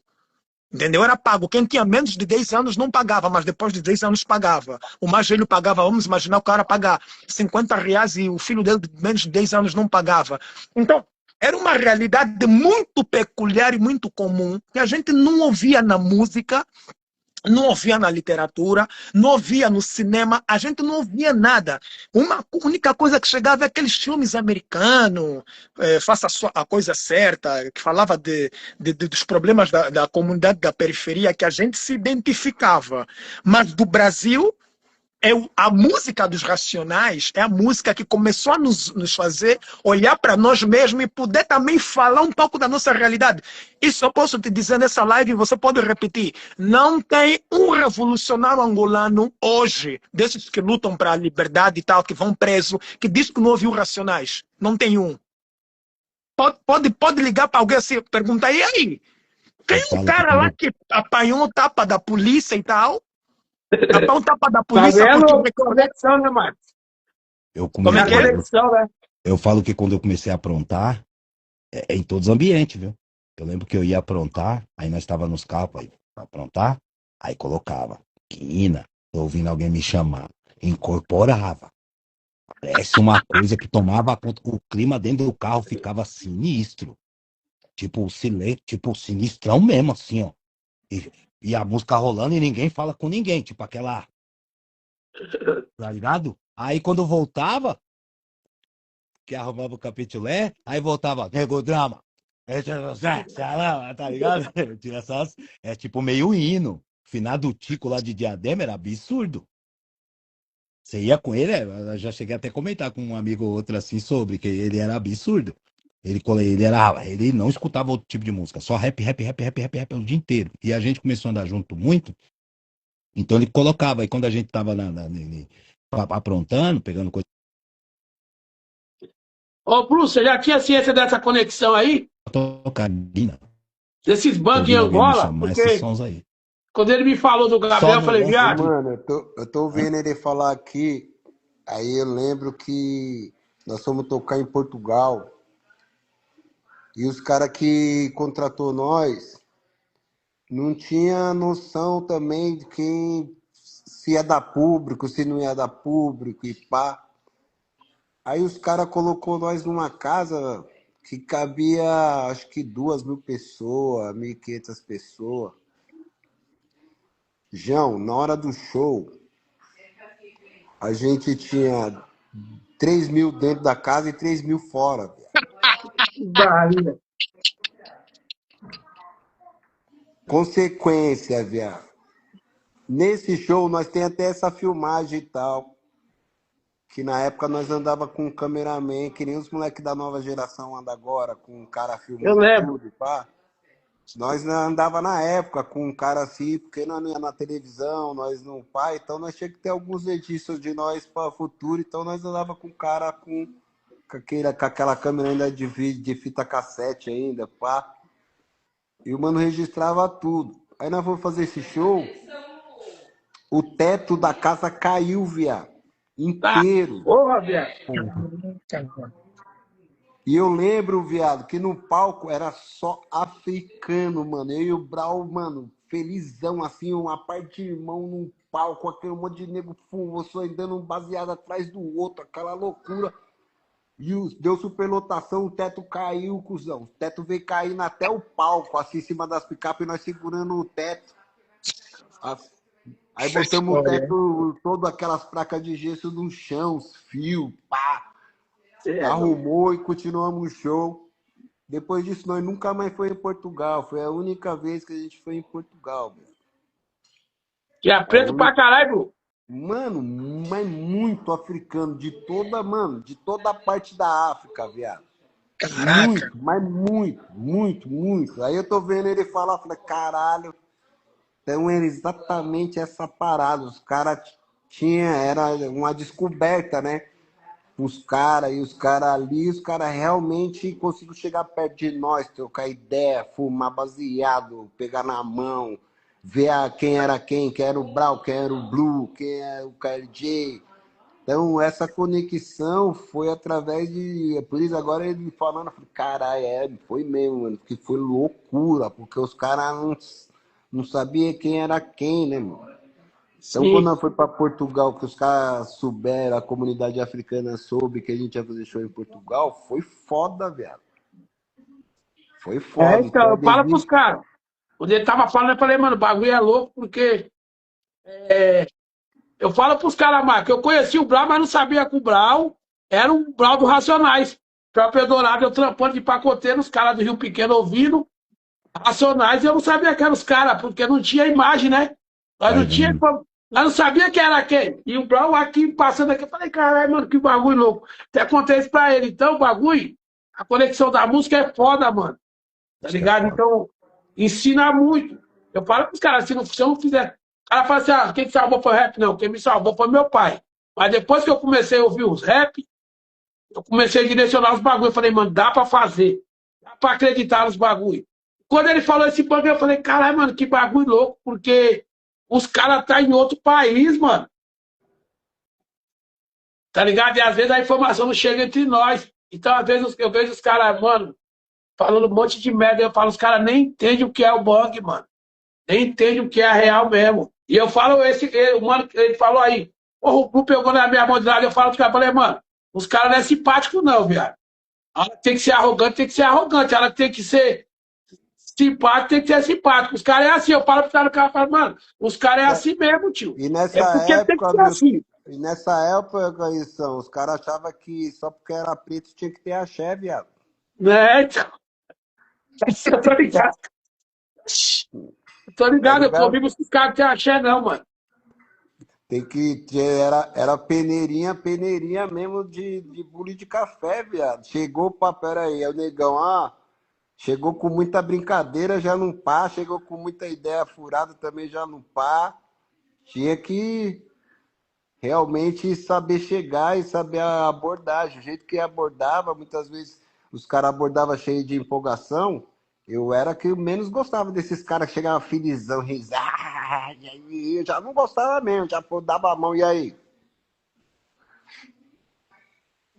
Entendeu? Era pago. Quem tinha menos de 10 anos não pagava, mas depois de 10 anos pagava. O mais velho pagava, vamos imaginar o cara pagar R$ 50 e o filho dele de menos de 10 anos não pagava. Então, era uma realidade muito peculiar e muito comum, que a gente não ouvia na música, não ouvia na literatura, não ouvia no cinema, a gente não ouvia nada. Uma única coisa que chegava é aqueles filmes americanos, Faça a Coisa Certa, que falava dos problemas da comunidade da periferia, que a gente se identificava. Mas do Brasil, A música dos Racionais é a música que começou a nos fazer olhar para nós mesmos e poder também falar um pouco da nossa realidade. Isso eu posso te dizer nessa live, você pode repetir. Não tem um revolucionário angolano hoje, desses que lutam para a liberdade e tal, que vão preso, que diz que não ouviu Racionais. Não tem um. Pode ligar para alguém assim, perguntar, e aí? Eu Tem um falo que cara lá quando que apanhou tapa da polícia e tal, apanhou tapa da Bagulho polícia é porque louco, conexão, né, Marcos? eu Como come, é É a que é? conexão, né? eu falo que quando eu comecei a aprontar, é em todos os ambientes, viu? Eu lembro que eu ia aprontar, aí nós estava nos carros aí, pra aprontar, aí colocava, quina, tô ouvindo alguém me chamar, incorporava. Parece uma coisa que tomava conta, o clima dentro do carro ficava sinistro, tipo, tipo sinistrão mesmo, assim, ó. E a música rolando e ninguém fala com ninguém, tipo aquela, tá ligado? Aí quando voltava, que arrumava o capitulé, aí voltava, nego drama. Tá ligado? Tinha essas, é tipo meio hino. Finado Tico lá de Diadema era absurdo. Você ia com ele, eu já cheguei até a comentar com um amigo ou outro assim sobre, que ele era absurdo. Ele não escutava outro tipo de música, só rap o dia inteiro. E a gente começou a andar junto muito, então ele colocava, aí quando a gente tava aprontando, pegando coisa Ô, Bruce, você já tinha ciência dessa conexão aí? pra tocar, Desses bancos em ouvindo alguém me Angola? chamar, esses Porque sons aí. quando ele me falou do Só Gabriel, eu no falei, lance Ô, viado, de. mano, eu tô Hã? vendo ele falar aqui, aí eu lembro que nós fomos tocar em Portugal e os caras que contratou nós não tinha noção também de quem se ia dar público, se não ia dar público e pá. Aí os caras colocou nós numa casa que cabia acho que 2.000 pessoas, 1.500 pessoas. João, na hora do show, a gente tinha 3.000 dentro da casa e 3.000 fora, viado. que barriga. Consequência, viado. Nesse show nós tem até essa filmagem e tal, que na época nós andava com um cameraman, que nem os moleques da nova geração andam agora, com um cara Eu filmando lembro. tudo, pá. Nós andava na época com um cara assim, porque nós não ia na televisão, nós não, pá, então nós tinha que ter alguns registros de nós para futuro, então nós andava com um cara com aquela câmera ainda de vídeo, de fita cassete ainda, pá. E o mano registrava tudo. Aí nós fomos fazer esse show, o teto da casa caiu, viado, Tá. inteiro. Porra, viado. E eu lembro, viado, que no palco era só africano, mano. Eu e o Brau, mano, felizão, assim, uma parte de irmão num palco, aquele monte de nego fumoso andando um baseado atrás do outro, aquela loucura. E deu superlotação, o teto caiu, cuzão. O teto veio caindo até o palco, assim, em cima das picapes, e nós segurando o teto. Aí Essa botamos o história. teto, todas aquelas placas de gesso no chão, os fios, pá. Você é doido. Arrumou e continuamos o show. Depois disso, nós nunca mais foi em Portugal. Foi a única vez que a gente foi em Portugal, velho. Tinha A preto pra única... caralho, Bru. Mano, mas muito africano, de toda a parte da África, viado. Caraca. Muito, mas muito, muito, muito. Aí eu tô vendo ele falar, falei, caralho, então era exatamente essa parada. Os caras era uma descoberta, né? Os caras, e os caras ali, os caras realmente conseguiram chegar perto de nós, trocar ideia, fumar baseado, pegar na mão, ver quem era o Brau, quem era o Blue, quem era o KLJ. Então, essa conexão foi através de. Por isso, agora ele falando, eu falei, caralho, foi mesmo, mano, porque foi loucura, porque os caras não sabiam quem era quem, né, mano? Então, quando Sim. nós foi para Portugal, que os caras souberam, a comunidade africana soube que a gente ia fazer show em Portugal, foi foda, velho. Foi É, foda. então, Então, eu falo pros desde... caras. Quando ele tava falando, eu falei, mano, o bagulho é louco, porque eu falo pros caras, Marco, eu conheci o Brau, mas não sabia que o Brau era um Brau do Racionais. Próprio Dourado, eu trampando de pacoteiro, os caras do Rio Pequeno ouvindo Racionais, e eu não sabia que eram os caras, porque não tinha imagem, né? Nós Vai não tinha vendo. Eu não sabia que era quem. E o Brown aqui, passando aqui, eu falei, caralho, mano, que bagulho louco. Até acontece pra ele. Então, o bagulho, a conexão da música é foda, mano. Tá Acho que é ligado? foda. Então, ensina muito. Eu falo pros caras, se eu não fizer. O cara fala assim, quem me salvou foi o rap? Não, quem me salvou foi meu pai. Mas depois que eu comecei a ouvir os rap, eu comecei a direcionar os bagulhos. Eu falei, mano, dá pra fazer. Dá pra acreditar nos bagulhos. Quando ele falou esse bagulho, eu falei, caralho, mano, que bagulho louco, porque os caras tá em outro país, mano. Tá ligado? E às vezes a informação não chega entre nós. Então, às vezes, eu vejo os caras, mano, falando um monte de merda. Eu falo, os caras nem entendem o que é o bang, mano. Nem entendem o que é a real mesmo. E eu falo, o mano, ele falou aí, porra, o Blue pegou na minha mão de lado, eu falo, falei, mano, os caras não é simpático, não, viado. A hora que tem que ser arrogante, tem que ser arrogante. A hora que tem que ser simpático, tem que ser simpático. Os caras é assim, eu falo pro cara, falo, mano, os caras é assim mesmo, tio. E É nessa porque tem que época, ser assim. e nessa época, isso, os caras achavam que só porque era preto tinha que ter axé, viado. Né? Então, eu tô ligado. Eu tô Tá ligado, eu ligado? comigo esses caras têm axé, não, mano. Tem que ter, era peneirinha, peneirinha mesmo de bule de café, viado. Chegou pra, pera aí, é o negão, chegou com muita brincadeira, já não pá, chegou com muita ideia furada também, já não pá. Tinha que realmente saber chegar e saber a abordagem. O jeito que abordava, muitas vezes os caras abordavam cheio de empolgação. Eu era que menos gostava desses caras que chegavam felizão, risada. E aí eu já não gostava mesmo, já pô, dava a mão, e aí?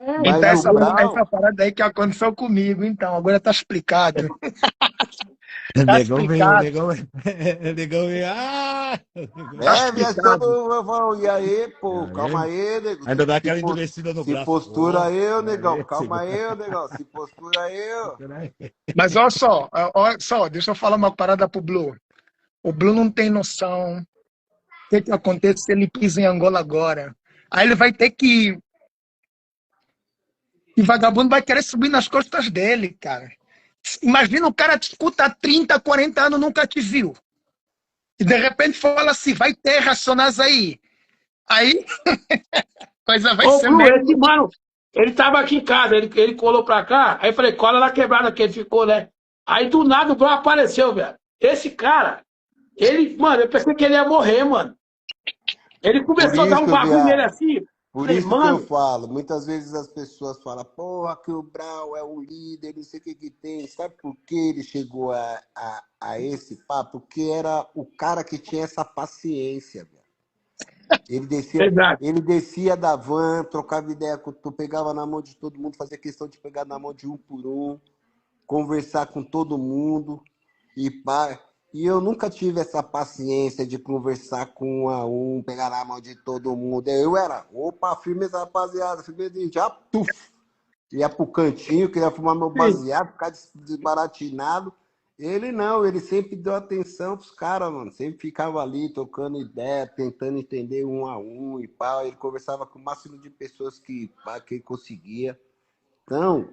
Então, Mas o essa Brau, parada aí que aconteceu comigo, então, agora tá explicado. O Tá negão veio, o explicado, negão, o negão veio. O negão tá veio. viado, todo explicado. mundo falou, e aí, E pô, calma aí, aí, nego, ainda dá aquela endurecida no se braço. postura Ô, aí, ô, e negão, aí, calma aí, ô, negão, se postura aí, ô. Mas olha só, deixa eu falar uma parada pro Blue. O Blue não tem noção o que acontece se ele pisa em Angola agora. Aí ele vai ter que. E vagabundo vai querer subir nas costas dele, cara. Imagina o cara te escuta há 30, 40 anos, nunca te viu. E de repente fala assim, vai ter Racionais aí. Aí, coisa vai Ô, ser Blue, esse mesmo. mano, ele tava aqui em casa, ele colou pra cá, aí eu falei, cola na quebrada que ele ficou, né? Aí do nada o Blue apareceu, velho. Esse cara, ele, mano, eu pensei que ele ia morrer, mano. Ele Por começou a dar um isso, bagulho nele viado. assim. Por Falei, isso que eu mano, falo, muitas vezes as pessoas falam, porra, que o Brau é o líder, não sei o que que tem. Sabe por que ele chegou a esse papo? Porque era o cara que tinha essa paciência, velho. verdade. Ele descia da van, trocava ideia com tu, pegava na mão de todo mundo, fazia questão de pegar na mão de um por um, conversar com todo mundo e pá. E eu nunca tive essa paciência de conversar com um a um, pegar na mão de todo mundo. Eu era, opa, firmeza, rapaziada, firmeza, já, tuf, ia pro cantinho, queria fumar meu Sim, baseado, ficar desbaratinado. Ele não, ele sempre deu atenção pros caras, mano. Sempre ficava ali trocando ideia, tentando entender um a um e pá. Ele conversava com o máximo de pessoas pá, que ele conseguia. Então,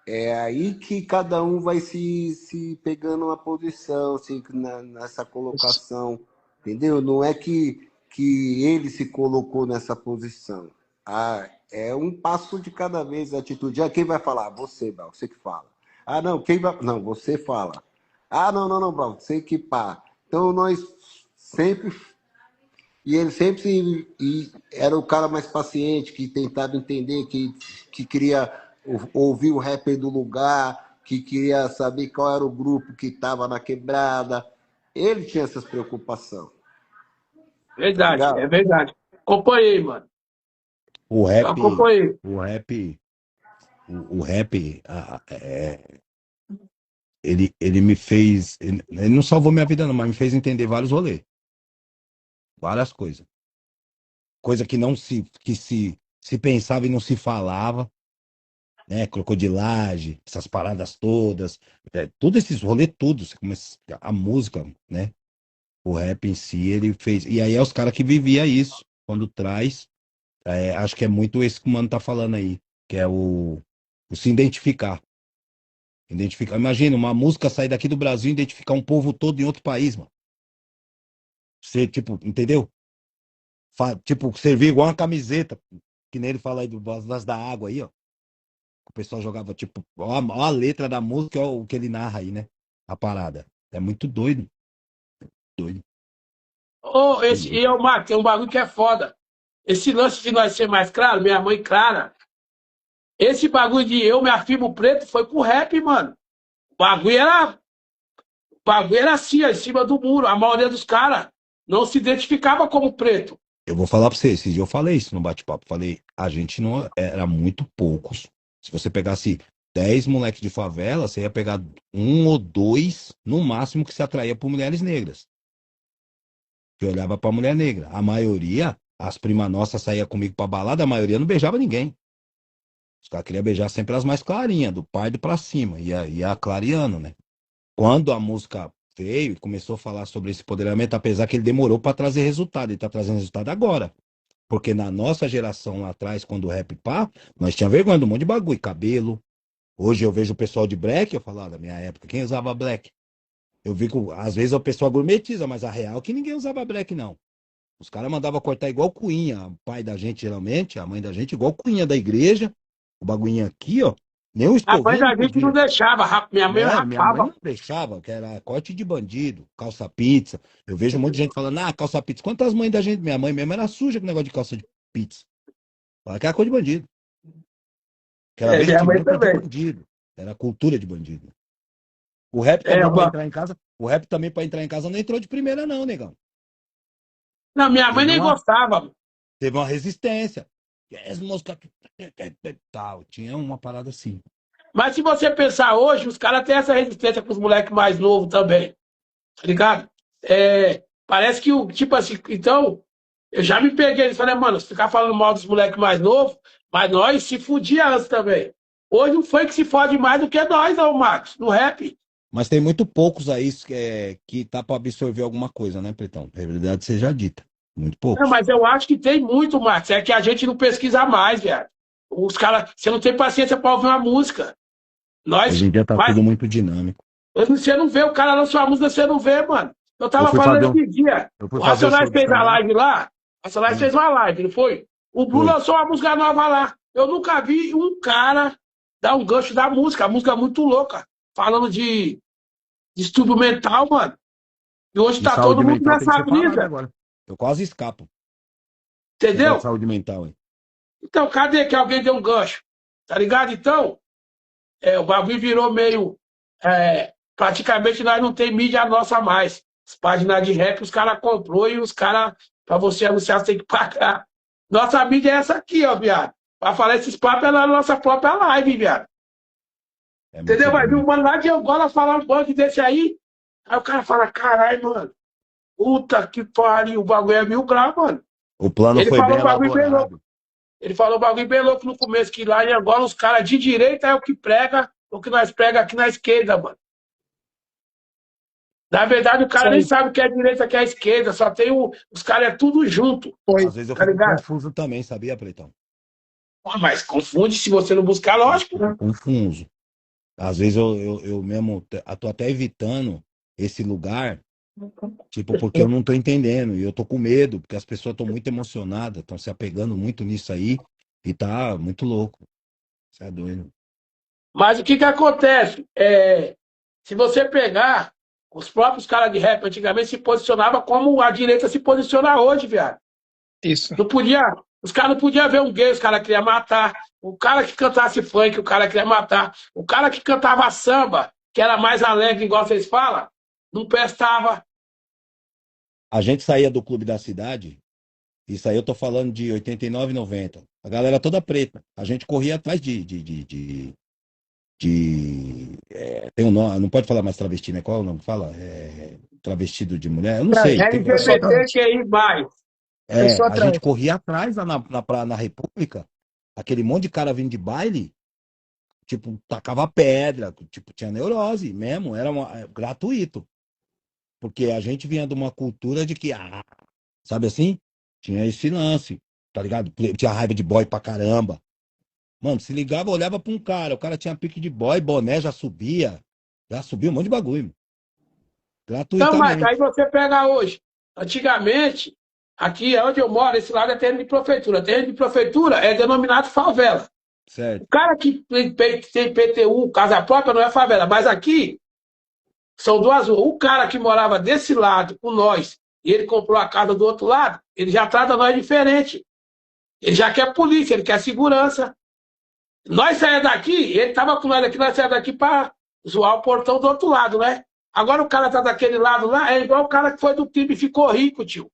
é aí que cada um vai se pegando uma posição, assim, nessa colocação, entendeu? Não é que ele se colocou nessa posição. É um passo de cada vez a atitude. Quem vai falar? Você, Bal, você que fala. Não, quem vai. Não, você fala. Não, Bal, você que pá. Então nós sempre. E ele sempre era o cara mais paciente, que tentava entender, que queria ouvir o rapper do lugar, que queria saber qual era o grupo que estava na quebrada. Ele tinha essas preocupações, tá verdade, é ligado? verdade. Acompanhei, mano. O Eu rap, acompanhei. o rap, o rap, ele me fez. Ele não salvou minha vida, não, mas me fez entender vários rolês. Várias coisas. Coisa que não se pensava e não se falava, né? Crocodilagem, essas paradas todas. Todos esses rolês, tudo. Você começa, a música, né? O rap em si, ele fez. E aí é os caras que vivia isso. Quando traz. Acho que é muito esse que o mano tá falando aí. Que é o se identificar. Identificar. Imagina, uma música sair daqui do Brasil e identificar um povo todo em outro país, mano. Você, tipo, entendeu? Tipo, servir igual uma camiseta, que nem ele fala aí do Voz da Água aí, ó. O pessoal jogava, tipo, ó a letra da música, ó o que ele narra aí, né? A parada. É muito doido, doido, Ô, muito esse, doido. e eu, Marco, tem um bagulho que é foda. Esse lance de nós ser mais claro, minha mãe clara, esse bagulho de eu me afirmo preto foi pro rap, mano. O bagulho era assim, ó, em cima do muro. A maioria dos caras não se identificava como preto. Eu vou falar pra você, esse dia eu falei isso no bate-papo. Falei, a gente não era muito poucos. Se você pegasse 10 moleques de favela, você ia pegar um ou dois, no máximo, que se atraía por mulheres negras. Que olhava pra mulher negra. A maioria, as primas nossas saía comigo pra balada, a maioria não beijava ninguém. Os caras queriam beijar sempre as mais clarinhas, do pardo pra cima. Ia clareando, né? Quando a música veio e começou a falar sobre esse empoderamento, apesar que ele demorou pra trazer resultado, ele tá trazendo resultado agora. Porque na nossa geração lá atrás, quando o rap pá, nós tínhamos vergonha de um monte de bagulho, cabelo. Hoje eu vejo o pessoal de black, eu falo, da minha época, quem usava black? Eu vi que às vezes o pessoal gourmetiza, mas a real é que ninguém usava black, não. Os caras mandavam cortar igual Cunha, o pai da gente, geralmente, a mãe da gente, igual Cunha da igreja, o bagulhinho aqui, ó. Nem o A mãe escovinho não da gente não podia. deixava, minha mãe Né? Minha mãe rapava. não deixava, que era corte de bandido, calça pizza. Eu vejo um monte de gente falando, calça pizza. Quantas mães da gente? Minha mãe mesmo era suja com negócio de calça de pizza. Fala que era coisa de bandido. Que era É, minha mãe vestimenta de também. bandido. Era cultura de bandido. O rap É, também, pra entrar em casa, o rap também, pra entrar em casa, não entrou de primeira, não, negão. não, minha mãe Teve nem uma, gostava. teve uma resistência. As músicas tal. Tinha uma parada assim. Mas se você pensar hoje, os caras têm essa resistência com os moleques mais novos também, tá ligado? Parece que, tipo assim, então, eu já me peguei e falei, mano, se ficar falando mal dos moleques mais novos, mas nós se fudia antes também. Hoje não foi que se fode mais do que nós, não, Marcos, no rap. Mas tem muito poucos aí que tá pra absorver alguma coisa, né, Pretão? A verdade seja dita. Muito Não, poucos. mas eu acho que tem muito, Marcos, é que a gente não pesquisa mais, velho. Os caras, você não tem paciência pra ouvir uma música. Hoje Nós, em dia tá mas tudo muito dinâmico. você não vê, o cara lançou a música, você não vê, mano. Eu Eu tava fui falando fazer um, esse dia. eu fui O fazer o Racionais show dos fez a caras. live lá. O Racionais Ah, fez uma live, não foi? O Blue foi. lançou uma música nova lá. Eu nunca vi um cara dar um gancho da música. A música é muito louca. Falando de distúrbio mental, mano. E hoje De tá todo saúde mundo mental tem que nessa ser falado brisa. agora. Eu quase escapo. Negócio de Entendeu? saúde mental, hein? Então, cadê que alguém deu um gancho? Tá ligado? Então, o bagulho virou meio. Praticamente nós não tem mídia nossa mais. As páginas de rap os caras comprou e os caras, pra você anunciar, você tem que pagar. Nossa mídia é essa aqui, ó, viado. Pra falar esses papos é na nossa própria live, viado. É muito Entendeu? Mas doido. o mano lá de Angola falar um banco desse aí o cara fala, caralho, mano, puta que pariu, o bagulho é 1000 graus, mano. O plano Ele foi falou bem um bagulho bem louco. elaborado. Ele falou um bagulho bem louco no começo, que lá em Angola os caras de direita é o que prega, o que nós prega aqui na esquerda, mano. Na verdade, o Isso cara nem aí. sabe o que é direita, o que é esquerda, só tem os caras é tudo junto, Foi. Às vezes eu tá fico ligado? confuso também, sabia, Pretão? Pô, mas confunde se você não buscar, Eu lógico, fico né? confuso. Às vezes eu mesmo tô até evitando esse lugar, tipo, porque eu não tô entendendo. E eu tô com medo, porque as pessoas estão muito emocionadas, estão se apegando muito nisso aí, e tá muito louco. Isso é doido. Mas o que que acontece? Se você pegar os próprios caras de rap antigamente se posicionavam como a direita se posiciona hoje, viado. Isso. Não podia, os caras não podiam ver um gay, os caras queriam matar. O cara que cantasse funk, o cara queria matar. O cara que cantava samba, que era mais alegre, igual vocês falam, não prestava. A gente saía do clube da cidade, isso aí eu tô falando de 89, 90. A galera toda preta. A gente corria atrás tem um nome, não pode falar mais travesti, né? Qual é o nome que fala? Travestido de mulher? Eu não sei. Trans. Pessoa LGBT, trans. QI+. Pessoa A gente trans. corria atrás lá na República, aquele monte de cara vindo de baile, tipo, tacava pedra, tipo, tinha neurose mesmo, era gratuito. Porque a gente vinha de uma cultura de que, sabe assim? Tinha esse lance, tá ligado? Tinha raiva de boy pra caramba. Mano, se ligava, olhava pra um cara, o cara tinha pique de boy, boné já subia um monte de bagulho, Então, mas aí gratuitamente. você pega hoje. Antigamente, Aqui é onde eu moro, esse lado é terreno de prefeitura. Terreno de prefeitura é denominado favela. Certo. O cara que tem PTU, casa própria, não é favela. Mas aqui são duas ruas. O cara que morava desse lado com nós e ele comprou a casa do outro lado, ele já trata nós diferente. Ele já quer polícia, ele quer segurança. Nós saímos daqui, ele estava com nós aqui, nós saímos daqui para zoar o portão do outro lado, né? Agora o cara tá daquele lado lá, é igual o cara que foi do time e ficou rico, tio.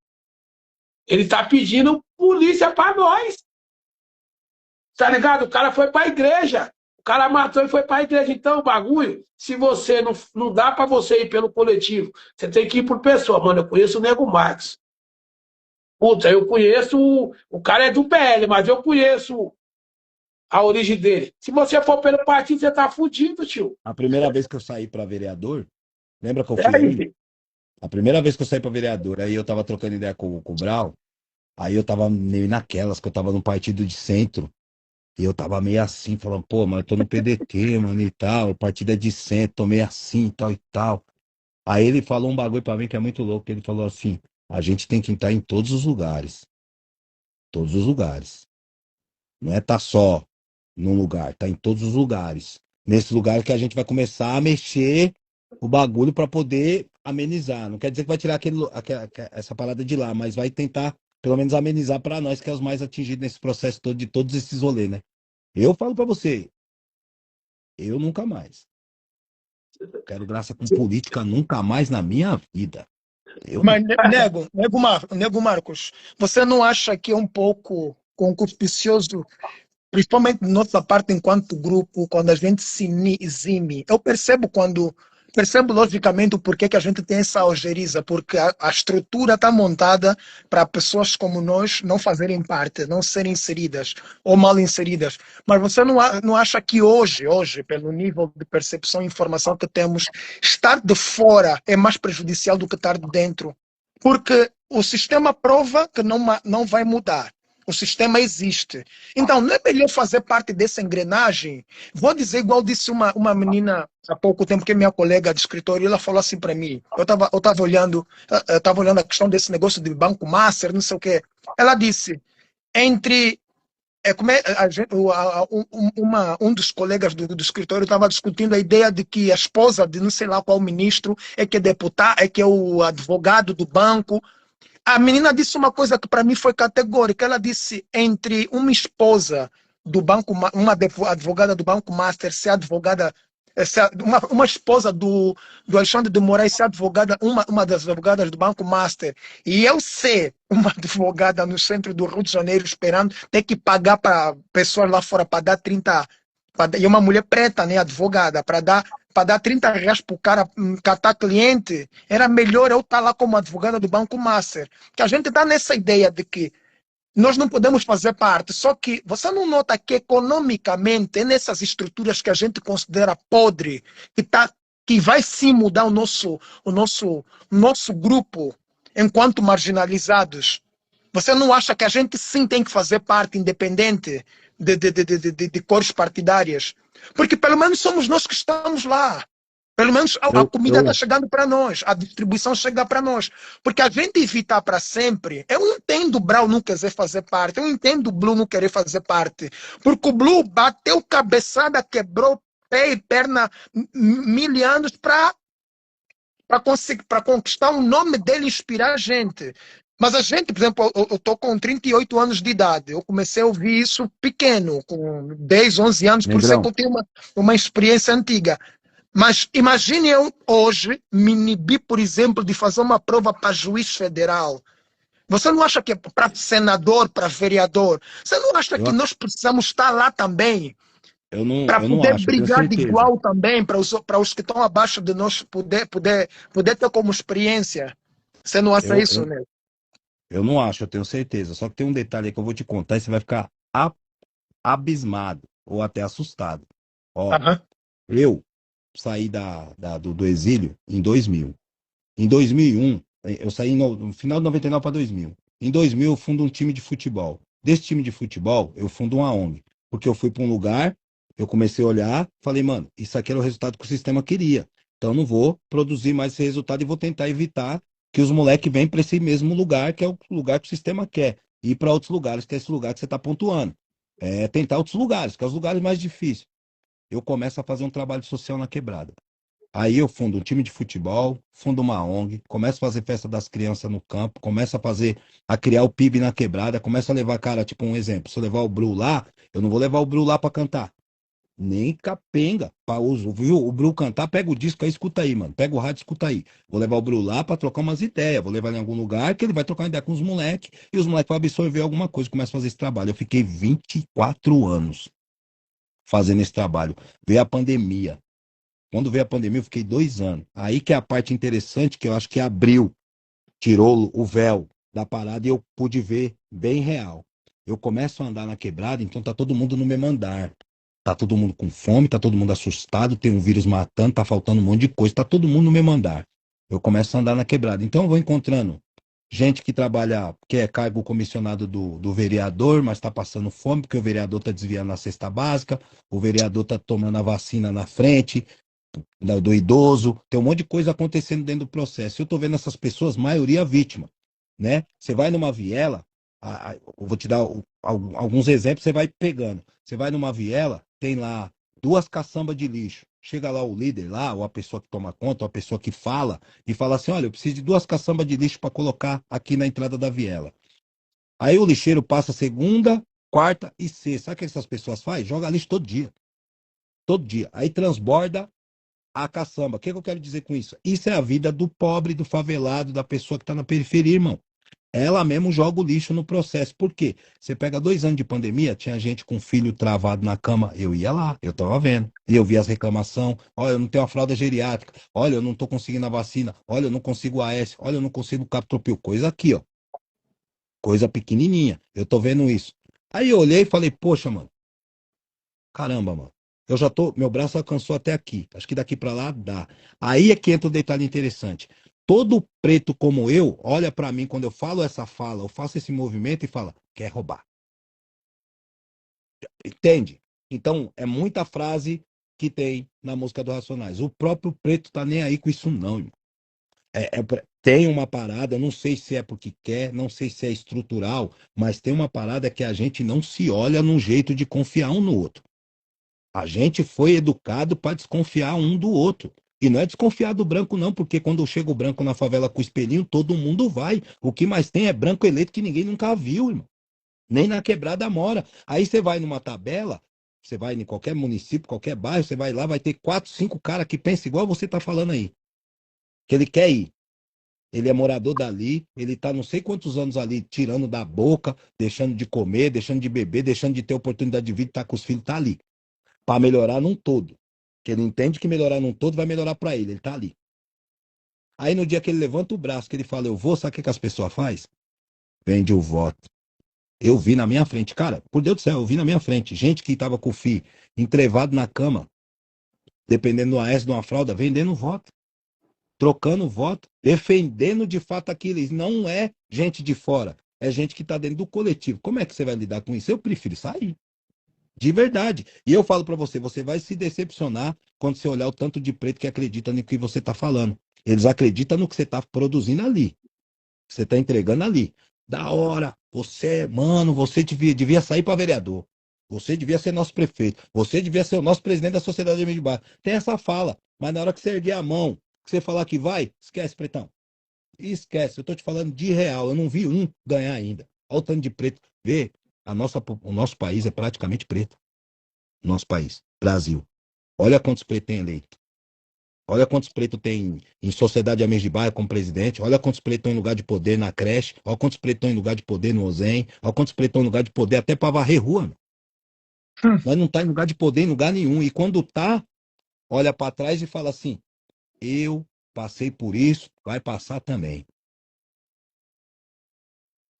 Ele tá pedindo polícia para nós. Tá ligado? O cara foi para a igreja. O cara matou e foi para a igreja. Então, o bagulho, se você não dá para você ir pelo coletivo, você tem que ir por pessoa. Mano, eu conheço o Nego Marques. Puta, eu conheço. O cara é do PL, mas eu conheço a origem dele. Se você for pelo partido, você tá fudido, tio. A primeira vez que eu saí para vereador, lembra que eu É fui aí? aí. A primeira vez que eu saí para vereador, aí eu tava trocando ideia com o Brau, aí eu tava meio naquelas, que eu tava num partido de centro, e eu tava meio assim, falando, pô, mas eu tô no PDT, mano, e tal, o partido é de centro, tô meio assim, tal e tal. Aí ele falou um bagulho pra mim que é muito louco, ele falou assim, a gente tem que estar em todos os lugares. Não é tá só num lugar, tá em todos os lugares. Nesse lugar que a gente vai começar a mexer o bagulho para poder amenizar. Não quer dizer que vai tirar essa parada de lá, mas vai tentar pelo menos amenizar para nós que é os mais atingidos nesse processo todo de todos esses rolês, né? Eu falo para você, eu nunca mais. Quero graça com política nunca mais na minha vida. Eu Mas, Nego Marcos, você não acha que é um pouco concupiscioso, principalmente nossa parte enquanto grupo, quando a gente se exime? Percebo logicamente o porquê que a gente tem essa ojeriza, porque a estrutura está montada para pessoas como nós não fazerem parte, não serem inseridas ou mal inseridas. Mas você não acha que hoje, pelo nível de percepção e informação que temos, estar de fora é mais prejudicial do que estar de dentro? Porque o sistema prova que não vai mudar. O sistema existe. Então, não é melhor fazer parte dessa engrenagem? Vou dizer, igual disse uma menina há pouco tempo, que é minha colega de escritório, ela falou assim para mim. Eu tava olhando a questão desse negócio de Banco Master, não sei o quê. Ela disse, entre. Como é, um dos colegas do escritório estava discutindo a ideia de que a esposa de não sei lá qual ministro é que é deputado, é que é o advogado do banco. A menina disse uma coisa que para mim foi categórica. Ela disse, entre uma esposa do banco, uma advogada do Banco Master, ser advogada, uma esposa do Alexandre de Moraes ser advogada, uma das advogadas do Banco Master, e eu ser uma advogada no centro do Rio de Janeiro esperando ter que pagar para pessoas lá fora para dar 30, e uma mulher preta, né, advogada, para dar 30 reais para o cara catar cliente, era melhor eu estar lá como advogada do Banco Master. Que a gente está nessa ideia de que nós não podemos fazer parte, só que você não nota que economicamente é nessas estruturas que a gente considera podre, que vai sim mudar o nosso grupo enquanto marginalizados. Você não acha que a gente sim tem que fazer parte, independente de cores partidárias? Porque pelo menos somos nós que estamos lá. Pelo menos a comida está chegando para nós, a distribuição chega para nós. Porque a gente evitar para sempre. Eu entendo o Brau não querer fazer parte, eu entendo o Blue não querer fazer parte. Porque o Blue bateu cabeçada, quebrou pé e perna mil anos para conquistar o nome dele e inspirar a gente. Mas a gente, por exemplo, eu estou com 38 anos de idade. Eu comecei a ouvir isso pequeno, com 10, 11 anos, por isso é que Negrão, eu tenho uma experiência antiga. Mas imagine eu hoje me inibir, por exemplo, de fazer uma prova para juiz federal. Você não acha que é para senador, para vereador? Você não acha que eu, nós precisamos estar lá também? Para eu não poder acho, eu tenho brigar de certeza. igual também, para os que estão abaixo de nós poder ter como experiência. Você não acha Eu, isso, eu, né? eu não acho, eu tenho certeza. Só que tem um detalhe aí que eu vou te contar e você vai ficar abismado ou até assustado. Ó, Aham. eu saí do exílio em 2000. Em 2001, eu saí no final de 99 para 2000. Em 2000, eu fundo um time de futebol. Desse time de futebol, eu fundo uma ONG. Porque eu fui para um lugar, eu comecei a olhar, falei, mano, isso aqui era o resultado que o sistema queria. Então, eu não vou produzir mais esse resultado e vou tentar evitar que os moleques vêm para esse mesmo lugar, que é o lugar que o sistema quer. E ir para outros lugares, que é esse lugar que você está pontuando. É tentar outros lugares, que é os lugares mais difíceis. Eu começo a fazer um trabalho social na quebrada. Aí eu fundo um time de futebol, fundo uma ONG, começo a fazer festa das crianças no campo, começo a criar o PIB na quebrada, começo a levar, cara, tipo um exemplo, se eu levar o Bru lá, eu não vou levar o Bru lá pra cantar. Nem capenga pra uso, viu? O Bru cantar, pega o disco aí, escuta aí, mano. Pega o rádio, escuta aí. Vou levar o Bru lá pra trocar umas ideias. Vou levar ele em algum lugar que ele vai trocar uma ideia com os moleques e os moleques vão absorver alguma coisa. Começa a fazer esse trabalho. Eu fiquei 24 anos fazendo esse trabalho. Veio a pandemia. Quando veio a pandemia, eu fiquei 2 anos. Aí que é a parte interessante, que eu acho que abriu, tirou o véu da parada e eu pude ver bem real. Eu começo a andar na quebrada, então tá todo mundo no mesmo andar. Tá todo mundo com fome, tá todo mundo assustado, tem um vírus matando, tá faltando um monte de coisa, tá todo mundo no mesmo andar. Eu começo a andar na quebrada. Então eu vou encontrando gente que trabalha, que é cargo comissionado do vereador, mas tá passando fome, porque o vereador tá desviando a cesta básica, o vereador tá tomando a vacina na frente, do idoso, tem um monte de coisa acontecendo dentro do processo. Eu tô vendo essas pessoas, maioria vítima, né? Você vai numa viela, eu vou te dar alguns exemplos, você vai pegando. Você vai numa viela, tem lá 2 caçambas de lixo. Chega lá o líder lá, ou a pessoa que toma conta, ou a pessoa que fala, e fala assim: olha, eu preciso de 2 caçambas de lixo para colocar aqui na entrada da viela. Aí o lixeiro passa segunda, quarta e sexta. Sabe o que essas pessoas fazem? Joga lixo todo dia. Todo dia. Aí transborda a caçamba. O que eu quero dizer com isso? Isso é a vida do pobre, do favelado, da pessoa que está na periferia, irmão. Ela mesmo joga o lixo no processo. Por quê? Você pega 2 anos de pandemia, tinha gente com filho travado na cama. Eu ia lá, eu tava vendo. E eu vi as reclamações. Olha, eu não tenho a fralda geriátrica. Olha, eu não tô conseguindo a vacina. Olha, eu não consigo a AS. Olha, eu não consigo o captopil. Coisa aqui, ó. Coisa pequenininha. Eu tô vendo isso. Aí eu olhei e falei, poxa, mano. Caramba, mano. Eu já tô, meu braço alcançou até aqui. Acho que daqui pra lá dá. Aí é que entra o detalhe interessante. Todo preto como eu, olha pra mim quando eu falo essa fala, eu faço esse movimento e fala, quer roubar. Entende? Então, é muita frase que tem na música do Racionais. O próprio preto tá nem aí com isso não, irmão. Tem uma parada, eu não sei se é porque quer, não sei se é estrutural, mas tem uma parada que a gente não se olha num jeito de confiar um no outro. A gente foi educado para desconfiar um do outro. E não é desconfiar do branco, não, porque quando chega o branco na favela com o espelhinho, todo mundo vai. O que mais tem é branco eleito que ninguém nunca viu, irmão. Nem na quebrada mora. Aí você vai numa tabela, você vai em qualquer município, qualquer bairro, você vai lá, vai ter 4, 5 caras que pensam igual você tá falando aí. Que ele quer ir. Ele é morador dali, ele tá não sei quantos anos ali, tirando da boca, deixando de comer, deixando de beber, deixando de ter oportunidade de vida, tá com os filhos, tá ali para melhorar num todo. Que ele entende que melhorar num todo vai melhorar para ele, ele tá ali. Aí no dia que ele levanta o braço, que ele fala, eu vou, sabe o que as pessoas fazem? Vende o voto. Eu vi na minha frente, cara, por Deus do céu, eu vi na minha frente, gente que tava com o FI entrevado na cama, dependendo do AS de uma fralda, vendendo voto, trocando voto, defendendo de fato aquilo. E não é gente de fora, é gente que tá dentro do coletivo. Como é que você vai lidar com isso? Eu prefiro sair. De verdade. E eu falo pra você, você vai se decepcionar quando você olhar o tanto de preto que acredita no que você tá falando. Eles acreditam no que você tá produzindo ali. Você tá entregando ali. Da hora. Você, mano, você devia sair pra vereador. Você devia ser nosso prefeito. Você devia ser o nosso presidente da sociedade de bairro. Tem essa fala. Mas na hora que você erguer a mão, que você falar que vai, esquece, pretão. Esquece. Eu tô te falando de real. Eu não vi um ganhar ainda. Olha o tanto de preto. Vê, o nosso país é praticamente preto. Nosso país, Brasil. Olha quantos pretos tem eleito. Olha quantos pretos tem em sociedade amigos de bairro como presidente. Olha quantos pretos estão em lugar de poder na creche. Olha quantos pretos estão em lugar de poder no OZEM. Olha quantos pretos estão em lugar de poder até para varrer rua. Meu. Hum. Nós não tá em lugar de poder em lugar nenhum. E quando tá, olha para trás e fala assim: eu passei por isso, vai passar também.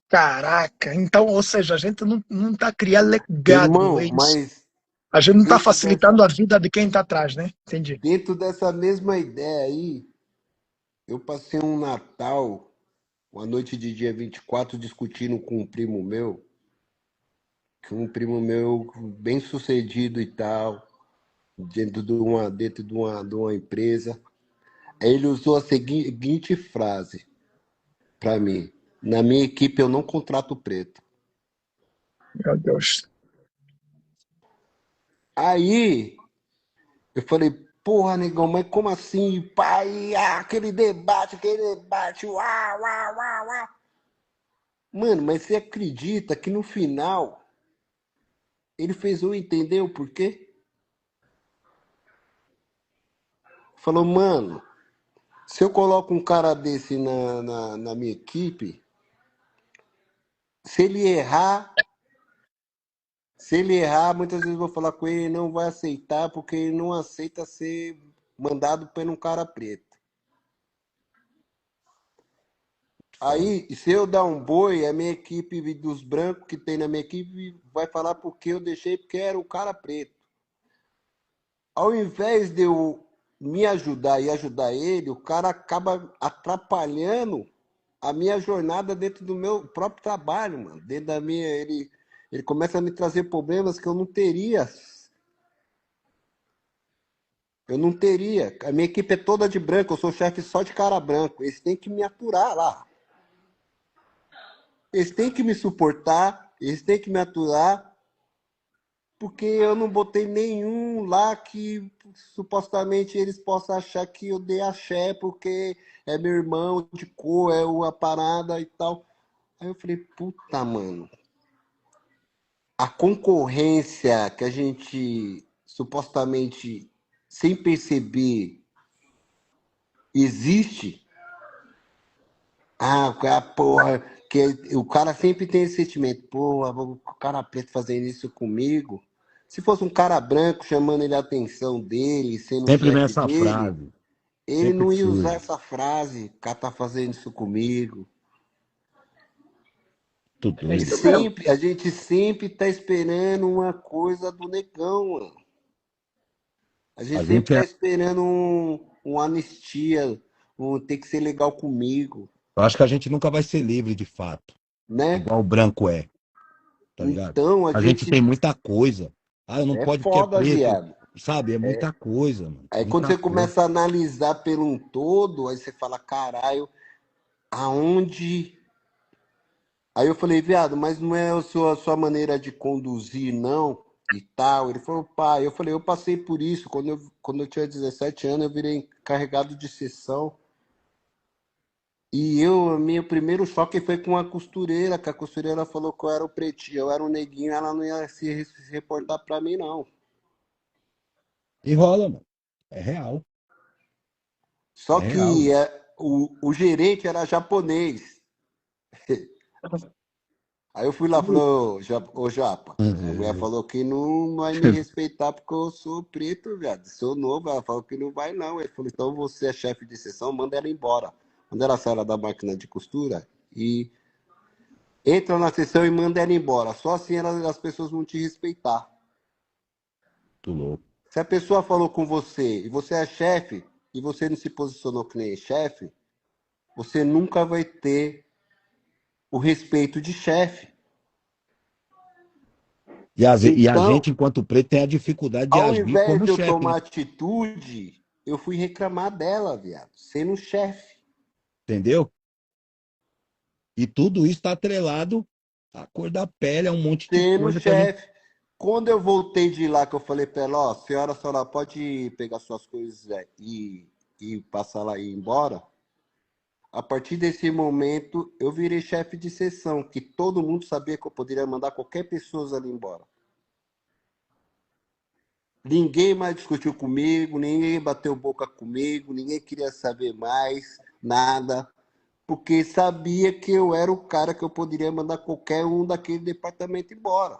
Caraca, então, ou seja, a gente não está criando legado, é Irmão, isso. mas A gente não está dentro dessa, facilitando a vida de quem está atrás, né? Entendi. dentro dessa mesma ideia aí, eu passei um Natal, uma noite de dia 24 discutindo com um primo meu, que um primo meu bem sucedido e tal, dentro de uma empresa. Aí ele usou a seguinte frase. pra mim. Na minha equipe eu não contrato preto. Meu Deus. Aí eu falei, porra, negão, mas como assim? Pai, aquele debate, uau, uau, uau, uau. Mano, mas você acredita que no final ele fez eu entender o porquê? Falou, mano, se eu coloco um cara desse na minha equipe, se ele errar, se ele errar, muitas vezes eu vou falar com ele, ele não vai aceitar, porque ele não aceita ser mandado por um cara preto. Foda. Aí, se eu dar um boi, a minha equipe dos brancos que tem na minha equipe vai falar porque eu deixei, porque era o cara preto. Ao invés de eu me ajudar e ajudar ele, o cara acaba atrapalhando a minha jornada dentro do meu próprio trabalho, mano. Dentro da minha, ele começa a me trazer problemas que eu não teria. Eu não teria. A minha equipe é toda de branco, eu sou chefe só de cara branco. Eles têm que me aturar lá. Eles têm que me suportar, eles têm que me aturar, porque eu não botei nenhum lá que supostamente eles possam achar que eu dei axé porque é meu irmão de cor, é a parada e tal. Aí eu falei, puta, mano, a concorrência que a gente supostamente, sem perceber, existe. Ah, porra, que o cara sempre tem esse sentimento, porra, o cara preto fazendo isso comigo. Se fosse um cara branco chamando ele a atenção dele, sendo o Sempre vem chefe essa dele, frase. ele Sempre não ia usar surge. essa frase, o cara tá fazendo isso comigo. Tudo É doido. isso mesmo. A gente sempre tá esperando uma coisa do negão, mano. A A gente sempre gente tá é. esperando um anistia, um tem que ser legal comigo, Eu acho que a gente nunca vai ser livre de fato. né? Igual o branco é, tá ligado? Então a A gente tem gente muita coisa. Ah, eu não é pode porque é foda, preto. viado. Sabe? É muita coisa, mano. Aí quando Muita você coisa. começa a analisar pelo um todo, aí você fala, caralho, aonde. Aí eu falei, viado, mas não é a sua maneira de conduzir, não, e tal. Ele falou, pai, eu falei, eu passei por isso. Quando eu tinha 17 anos, eu virei encarregado de sessão. E meu primeiro choque foi com a costureira, que a costureira falou que eu era o pretinho, eu era um neguinho, ela não ia se reportar pra mim, não. E rola, mano. É real. Só É real. que o gerente era japonês. Aí eu fui lá e falei, ô Japa, a mulher falou que não vai me respeitar porque eu sou preto, viado. Sou novo, ela falou que não vai não. Ele falou, então você é chefe de sessão, manda ela embora. Manda ela sair lá da máquina de costura e entra na sessão e manda ela embora. Só assim as pessoas vão te respeitar. Muito louco. Se a pessoa falou com você e você é chefe e você não se posicionou que nem chefe, você nunca vai ter o respeito de chefe. E a Então, gente, enquanto preto, tem a dificuldade de ao agir invés como de eu chefe, né? tomar atitude, eu fui reclamar dela, viado, sendo um chefe, Entendeu? E tudo isso está atrelado à cor da pele, a um monte de sendo coisa que a gente. chefe. Quando eu voltei de lá, que eu falei pra ela, ó, senhora, pode pegar suas coisas e passar lá e ir embora. A partir desse momento, eu virei chefe de sessão, que todo mundo sabia que eu poderia mandar qualquer pessoa ali embora. Ninguém mais discutiu comigo, ninguém bateu boca comigo, ninguém queria saber mais, nada, porque sabia que eu era o cara que eu poderia mandar qualquer um daquele departamento embora.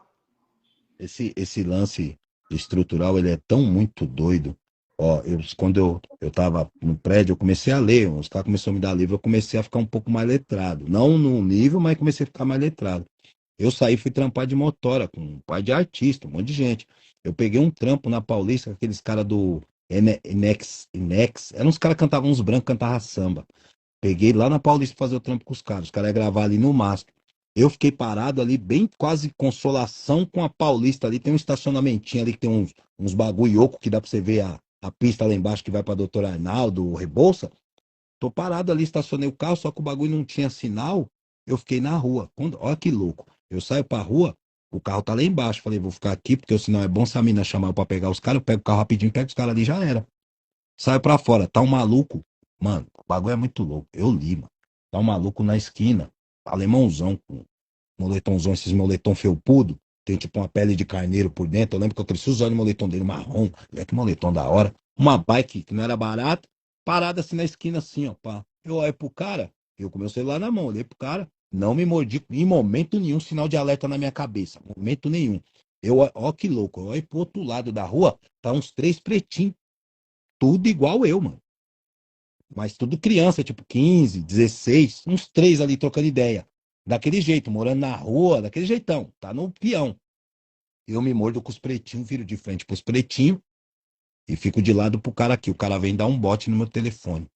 Esse lance estrutural, ele é tão muito doido. Ó, quando eu tava no prédio, eu comecei a ler, os caras começaram a me dar livro, eu comecei a ficar um pouco mais letrado. Não no nível, mas comecei a ficar mais letrado. Eu saí, fui trampar de motora com um pai de artista, um monte de gente. Eu peguei um trampo na Paulista, com aqueles caras do Inex, eram uns caras que cantavam, uns brancos cantavam samba. Peguei lá na Paulista pra fazer o trampo com os caras iam gravar ali no MASP. Eu fiquei parado ali, bem quase consolação com a Paulista ali. Tem um estacionamentinho ali que tem uns bagulho oco que dá pra você ver a pista lá embaixo que vai pra Doutor Arnaldo, o Rebouça. Tô parado ali, estacionei o carro, só que o bagulho não tinha sinal. Eu fiquei na rua. Olha que louco. Eu saio pra rua, o carro tá lá embaixo. Falei, vou ficar aqui, porque o sinal é bom se a mina chamar eu pra pegar os caras. Eu pego o carro rapidinho, pego os caras ali, já era. Saio pra fora, tá um maluco. Mano, o bagulho é muito louco. Eu li, mano. Tá um maluco na esquina, alemãozão, com moletomzão, esses moletom felpudo. Tem tipo uma pele de carneiro por dentro. Eu lembro que eu cresci usando o moletom dele marrom. Que moletom da hora. Uma bike que não era barata, parada assim na esquina, assim, ó. Pá. Eu olhei pro cara, eu com meu celular na mão, olhei pro cara, não me mordi em momento nenhum, sinal de alerta na minha cabeça. Momento nenhum. Eu, ó que louco, eu olhei pro outro lado da rua, tá uns 3 pretinhos, tudo igual eu, mano. Mas tudo criança, tipo 15, 16, uns 3 ali trocando ideia. Daquele jeito, morando na rua, daquele jeitão, tá no peão. Eu me mordo com os pretinhos, viro de frente pros pretinhos e fico de lado pro cara aqui. O cara vem dar um bote no meu telefone.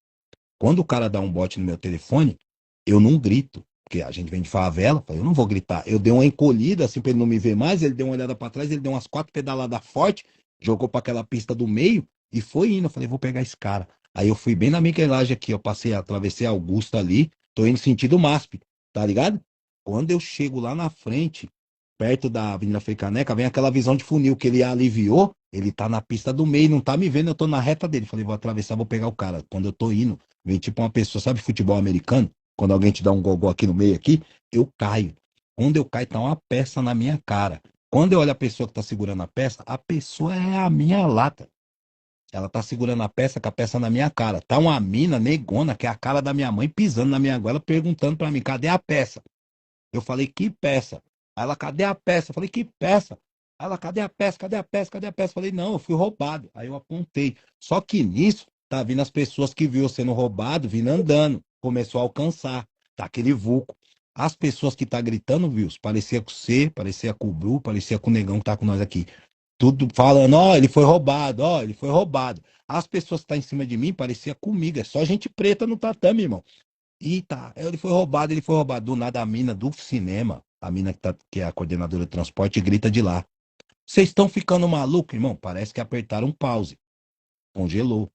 Quando o cara dá um bote no meu telefone, eu não grito. Porque a gente vem de favela, eu não vou gritar. Eu dei uma encolhida, assim, pra ele não me ver mais. Ele deu uma olhada pra trás, ele deu umas 4 pedaladas fortes, jogou pra aquela pista do meio e foi indo. Eu falei, vou pegar esse cara. Aí eu fui bem na Michelangelo aqui, eu passei, atravessei a Augusta ali, tô indo sentido MASP, tá ligado? Quando eu chego lá na frente, perto da Avenida Frei Caneca, vem aquela visão de funil que ele aliviou, ele tá na pista do meio, não tá me vendo, eu tô na reta dele. Falei, vou atravessar, vou pegar o cara. Quando eu tô indo, vem tipo uma pessoa, sabe futebol americano? Quando alguém te dá um gogó aqui no meio aqui, eu caio. Quando eu caio, tá uma peça na minha cara. Quando eu olho a pessoa que tá segurando a pessoa é a minha lata. Ela tá segurando a peça com a peça na minha cara. Tá uma mina negona, que é a cara da minha mãe, pisando na minha goela, perguntando pra mim, cadê a peça? Eu falei, que peça? Aí ela, cadê a peça? Eu falei, que peça? Aí ela, cadê a peça? Cadê a peça? Cadê a peça? Eu falei, não, eu fui roubado. Aí eu apontei. Só que nisso, tá vindo as pessoas que viu eu sendo roubado, vindo andando. Começou a alcançar. Tá aquele vulco. As pessoas que tá gritando, viu? Parecia com você, parecia com o Bru, parecia com o negão que tá com nós aqui. Tudo falando, ó, ele foi roubado, ó, ele foi roubado. As pessoas que tá em cima de mim, parecia comigo. É só gente preta no tatame, irmão. Eita, ele foi roubado, ele foi roubado. Do nada a mina do cinema, a mina que é a coordenadora de transporte, grita de lá. Vocês estão ficando maluco, irmão? Parece que apertaram um pause. Congelou.